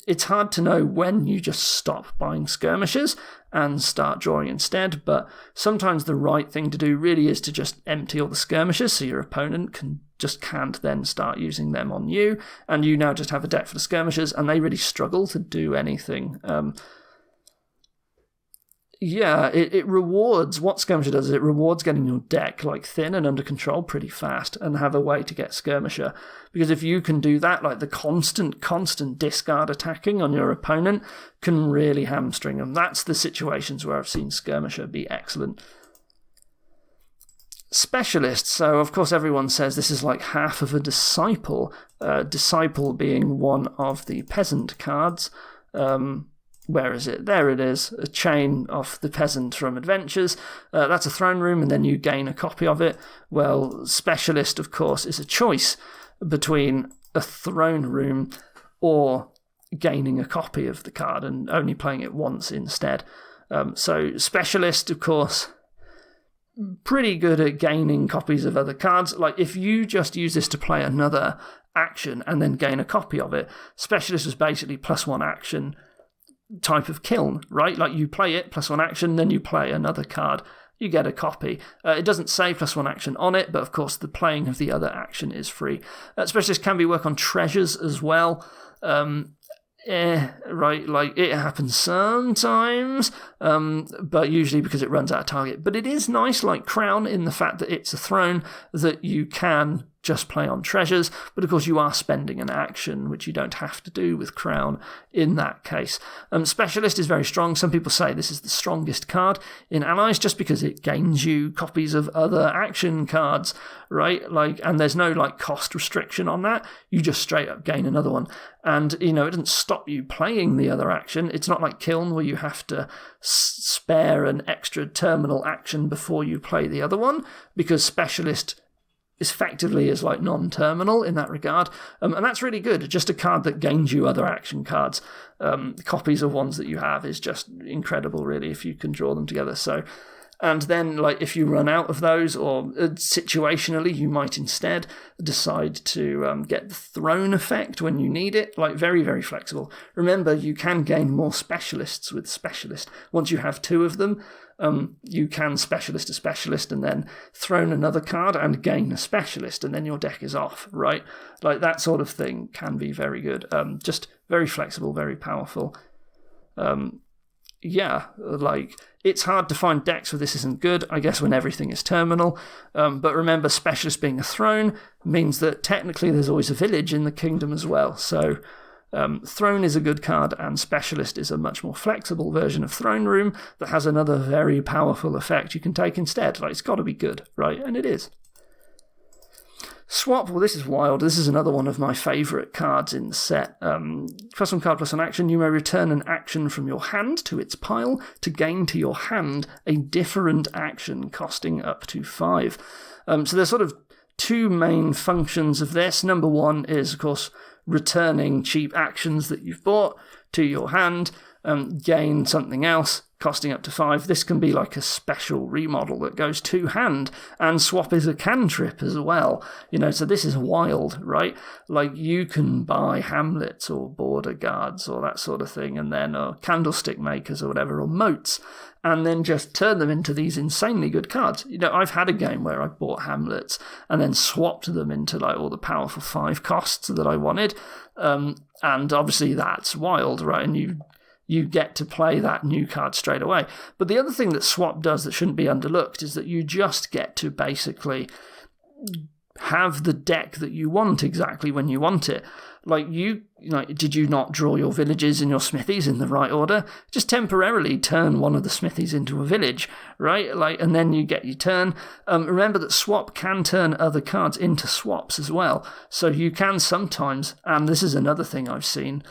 It's hard to know when you just stop buying skirmishers and start drawing instead, but sometimes the right thing to do really is to just empty all the skirmishers so your opponent can't then start using them on you, and you now just have a deck for the skirmishers, and they really struggle to do anything. It rewards, what Skirmisher does is it rewards getting your deck like thin and under control pretty fast and have a way to get Skirmisher. Because if you can do that, like the constant discard attacking on your opponent can really hamstring them. That's the situations where I've seen Skirmisher be excellent. Specialist, so of course everyone says this is like half of a Disciple, Disciple being one of the peasant cards. Where is it? There it is. A chain of the peasant from Adventures. That's a throne room, and then you gain a copy of it. Well, Specialist, of course, is a choice between a throne room or gaining a copy of the card and only playing it once instead. So Specialist, of course, pretty good at gaining copies of other cards. Like, if you just use this to play another action and then gain a copy of it, Specialist is basically +1 action type of kiln, right? Like you play it, +1 action, then you play another card, you get a copy. It doesn't say +1 action on it, but of course the playing of the other action is free. Specialist can be work on treasures as well. Right, like it happens sometimes, but usually because it runs out of target. But it is nice, like Crown, in the fact that it's a throne that you can just play on treasures, but of course you are spending an action, which you don't have to do with Crown in that case. Specialist is very strong. Some people say this is the strongest card in Allies just because it gains you copies of other action cards, right? Like, and there's no like cost restriction on that. You just straight up gain another one. And, it doesn't stop you playing the other action. It's not like Kiln where you have to spare an extra terminal action before you play the other one, because Specialist effectively is like non-terminal in that regard, and that's really good. Just a card that gains you other action cards, copies of ones that you have, is just incredible really if you can draw them together. So And then, like, if you run out of those, or situationally, you might instead decide to get the throne effect when you need it. Like, very, very flexible. Remember, you can gain more specialists with specialist. Once you have 2 of them, you can specialist a specialist and then throne another card and gain a specialist, and then your deck is off, right? Like, that sort of thing can be very good. Just very flexible, very powerful. Yeah, like, it's hard to find decks where this isn't good, I guess, when everything is terminal. But remember, specialist being a throne means that technically there's always a village in the kingdom as well. So throne is a good card, and specialist is a much more flexible version of throne room that has another very powerful effect you can take instead. Like, it's got to be good, right? And it is. Swap, well, this is wild. This is another one of my favourite cards in the set. +1 card, +1 action. You may return an action from your hand to its pile to gain to your hand a different action costing up to 5. So there's sort of 2 main functions of this. Number 1 is, of course, returning cheap actions that you've bought to your hand, gain something else costing up to 5. This can be like a special remodel that goes to hand, and swap is a cantrip as well. So this is wild, right? Like, you can buy hamlets or border guards or that sort of thing, and then candlestick makers or whatever, or moats, and then just turn them into these insanely good cards. I've had a game where I bought hamlets and then swapped them into like all the powerful 5 costs that I wanted, and obviously that's wild, right? And you get to play that new card straight away. But the other thing that swap does that shouldn't be underlooked is that you just get to basically have the deck that you want exactly when you want it. Like, did you not draw your villages and your smithies in the right order? Just temporarily turn one of the smithies into a village, right? Like, and then you get your turn. Remember that swap can turn other cards into swaps as well. So you can sometimes, and this is another thing I've seen,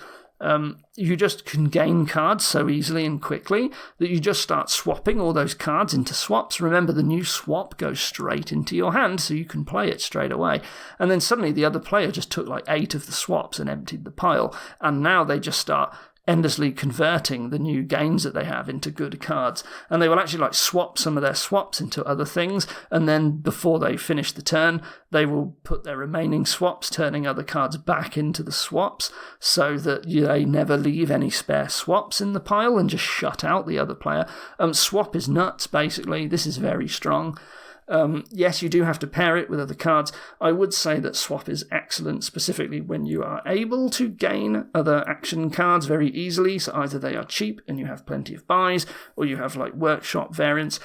you just can gain cards so easily and quickly that you just start swapping all those cards into swaps. Remember, the new swap goes straight into your hand, so you can play it straight away. And then suddenly the other player just took like 8 of the swaps and emptied the pile, and now they just start endlessly converting the new gains that they have into good cards. And they will actually like swap some of their swaps into other things, and then before they finish the turn, they will put their remaining swaps, turning other cards back into the swaps, so that they never leave any spare swaps in the pile and just shut out the other player. Swap is nuts, basically. This is very strong. Yes, you do have to pair it with other cards. I would say that swap is excellent, specifically when you are able to gain other action cards very easily. So either they are cheap and you have plenty of buys, or you have like workshop variants.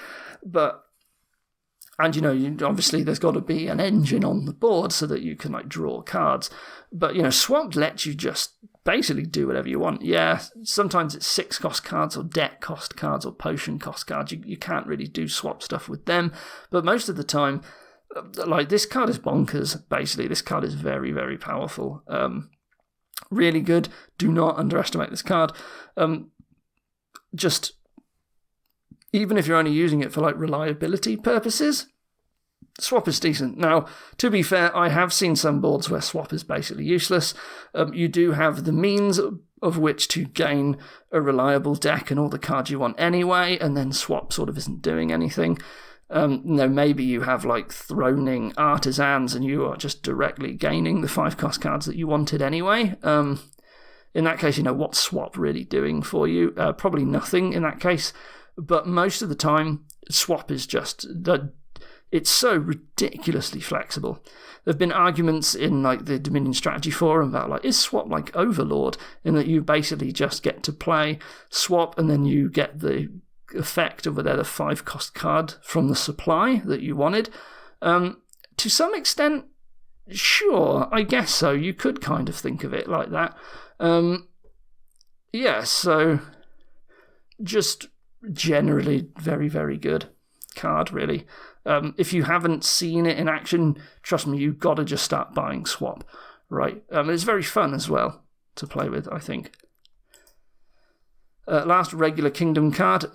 And obviously there's got to be an engine on the board so that you can like draw cards. But swap lets you just basically do whatever you want. Yeah, sometimes it's 6 cost cards or deck cost cards or potion cost cards. You can't really do swap stuff with them. But most of the time, like, this card is bonkers, basically. This card is very, very powerful. Really good. Do not underestimate this card. Just, even if you're only using it for like reliability purposes, swap is decent. Now, to be fair, I have seen some boards where swap is basically useless. You do have the means of which to gain a reliable deck and all the cards you want anyway, and then swap sort of isn't doing anything. Maybe you have like throning artisans and you are just directly gaining the 5 cost cards that you wanted anyway. In that case, what's swap really doing for you? Probably nothing in that case. But most of the time, swap is just it's so ridiculously flexible. There have been arguments in like the Dominion Strategy Forum about like, is swap like Overlord, in that you basically just get to play swap and then you get the effect of the 5 cost card from the supply that you wanted. To some extent, sure, I guess so. You could kind of think of it like that. So just generally very, very good card, really. If you haven't seen it in action, trust me, you've got to just start buying swap, right? It's very fun as well to play with, I think. Last regular kingdom card.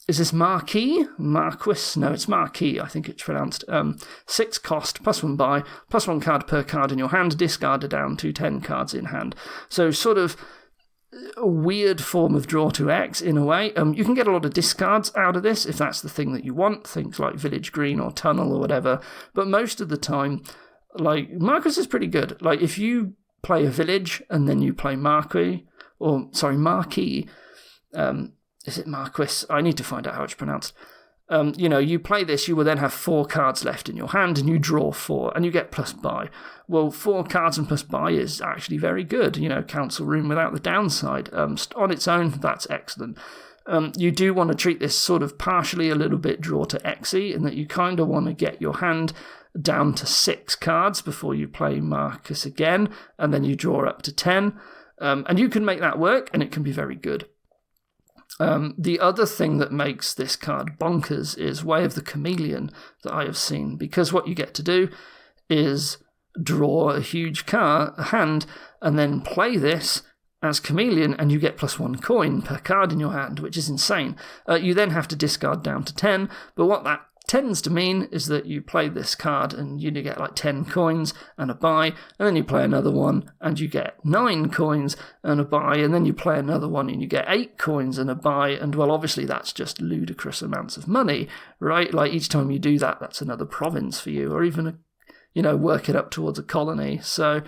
Is this Marquis? Marquis? No, it's Marquis, I think it's pronounced. 6 cost, +1 buy, +1 card per card in your hand, discarded down to 10 cards in hand. So sort of a weird form of draw to X in a way. You can get a lot of discards out of this if that's the thing that you want, things like Village Green or Tunnel or whatever. But most of the time, like, Marquis is pretty good. Like, if you play a village and then you play Marquis, is it Marquis? I need to find out how it's pronounced. You play this, you will then have 4 cards left in your hand, and you draw 4, and you get plus buy. Well, 4 cards and plus buy is actually very good. Council Room without the downside. On its own, that's excellent. You do want to treat this sort of partially a little bit draw to X-y, in that you kind of want to get your hand down to 6 cards before you play Marcus again, and then you draw up to 10. And you can make that work, and it can be very good. The other thing that makes this card bonkers is Way of the Chameleon that I have seen, because what you get to do is draw a huge hand and then play this as Chameleon, and you get +1 coin per card in your hand, which is insane. You then have to discard down to 10, but what that tends to mean is that you play this card and you get like 10 coins and a buy, and then you play another one and you get 9 coins and a buy, and then you play another one and you get 8 coins and a buy, and well, obviously that's just ludicrous amounts of money, right? Like, each time you do that, that's another province for you, or even work it up towards a colony. So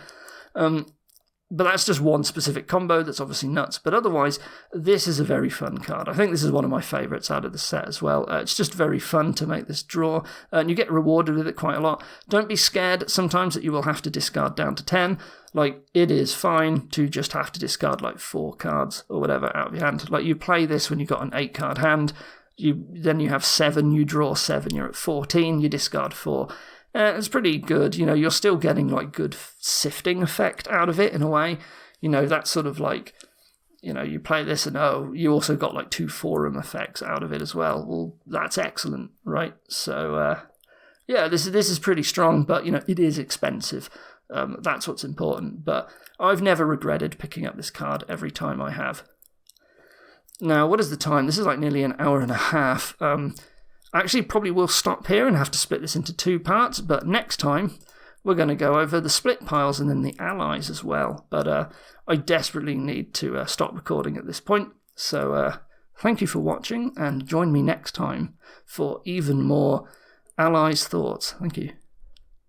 but that's just one specific combo that's obviously nuts. But otherwise, this is a very fun card. I think this is one of my favourites out of the set as well. It's just very fun to make this draw, and you get rewarded with it quite a lot. Don't be scared sometimes that you will have to discard down to 10. Like, it is fine to just have to discard like 4 cards or whatever out of your hand. Like, you play this when you've got an 8-card hand. Then you have 7, you draw 7, you're at 14, you discard 4. It's pretty good. You're still getting like good sifting effect out of it in a way. That's sort of like, you play this and you also got like 2 forum effects out of it as well. Well, that's excellent, right? So this is pretty strong, but it is expensive. That's what's important. But I've never regretted picking up this card every time I have. Now, what is the time? This is like nearly an hour and a half. Actually, probably will stop here and have to split this into 2 parts, but next time we're going to go over the split piles and then the allies as well. But I desperately need to stop recording at this point, so thank you for watching, and join me next time for even more allies thoughts. Thank you.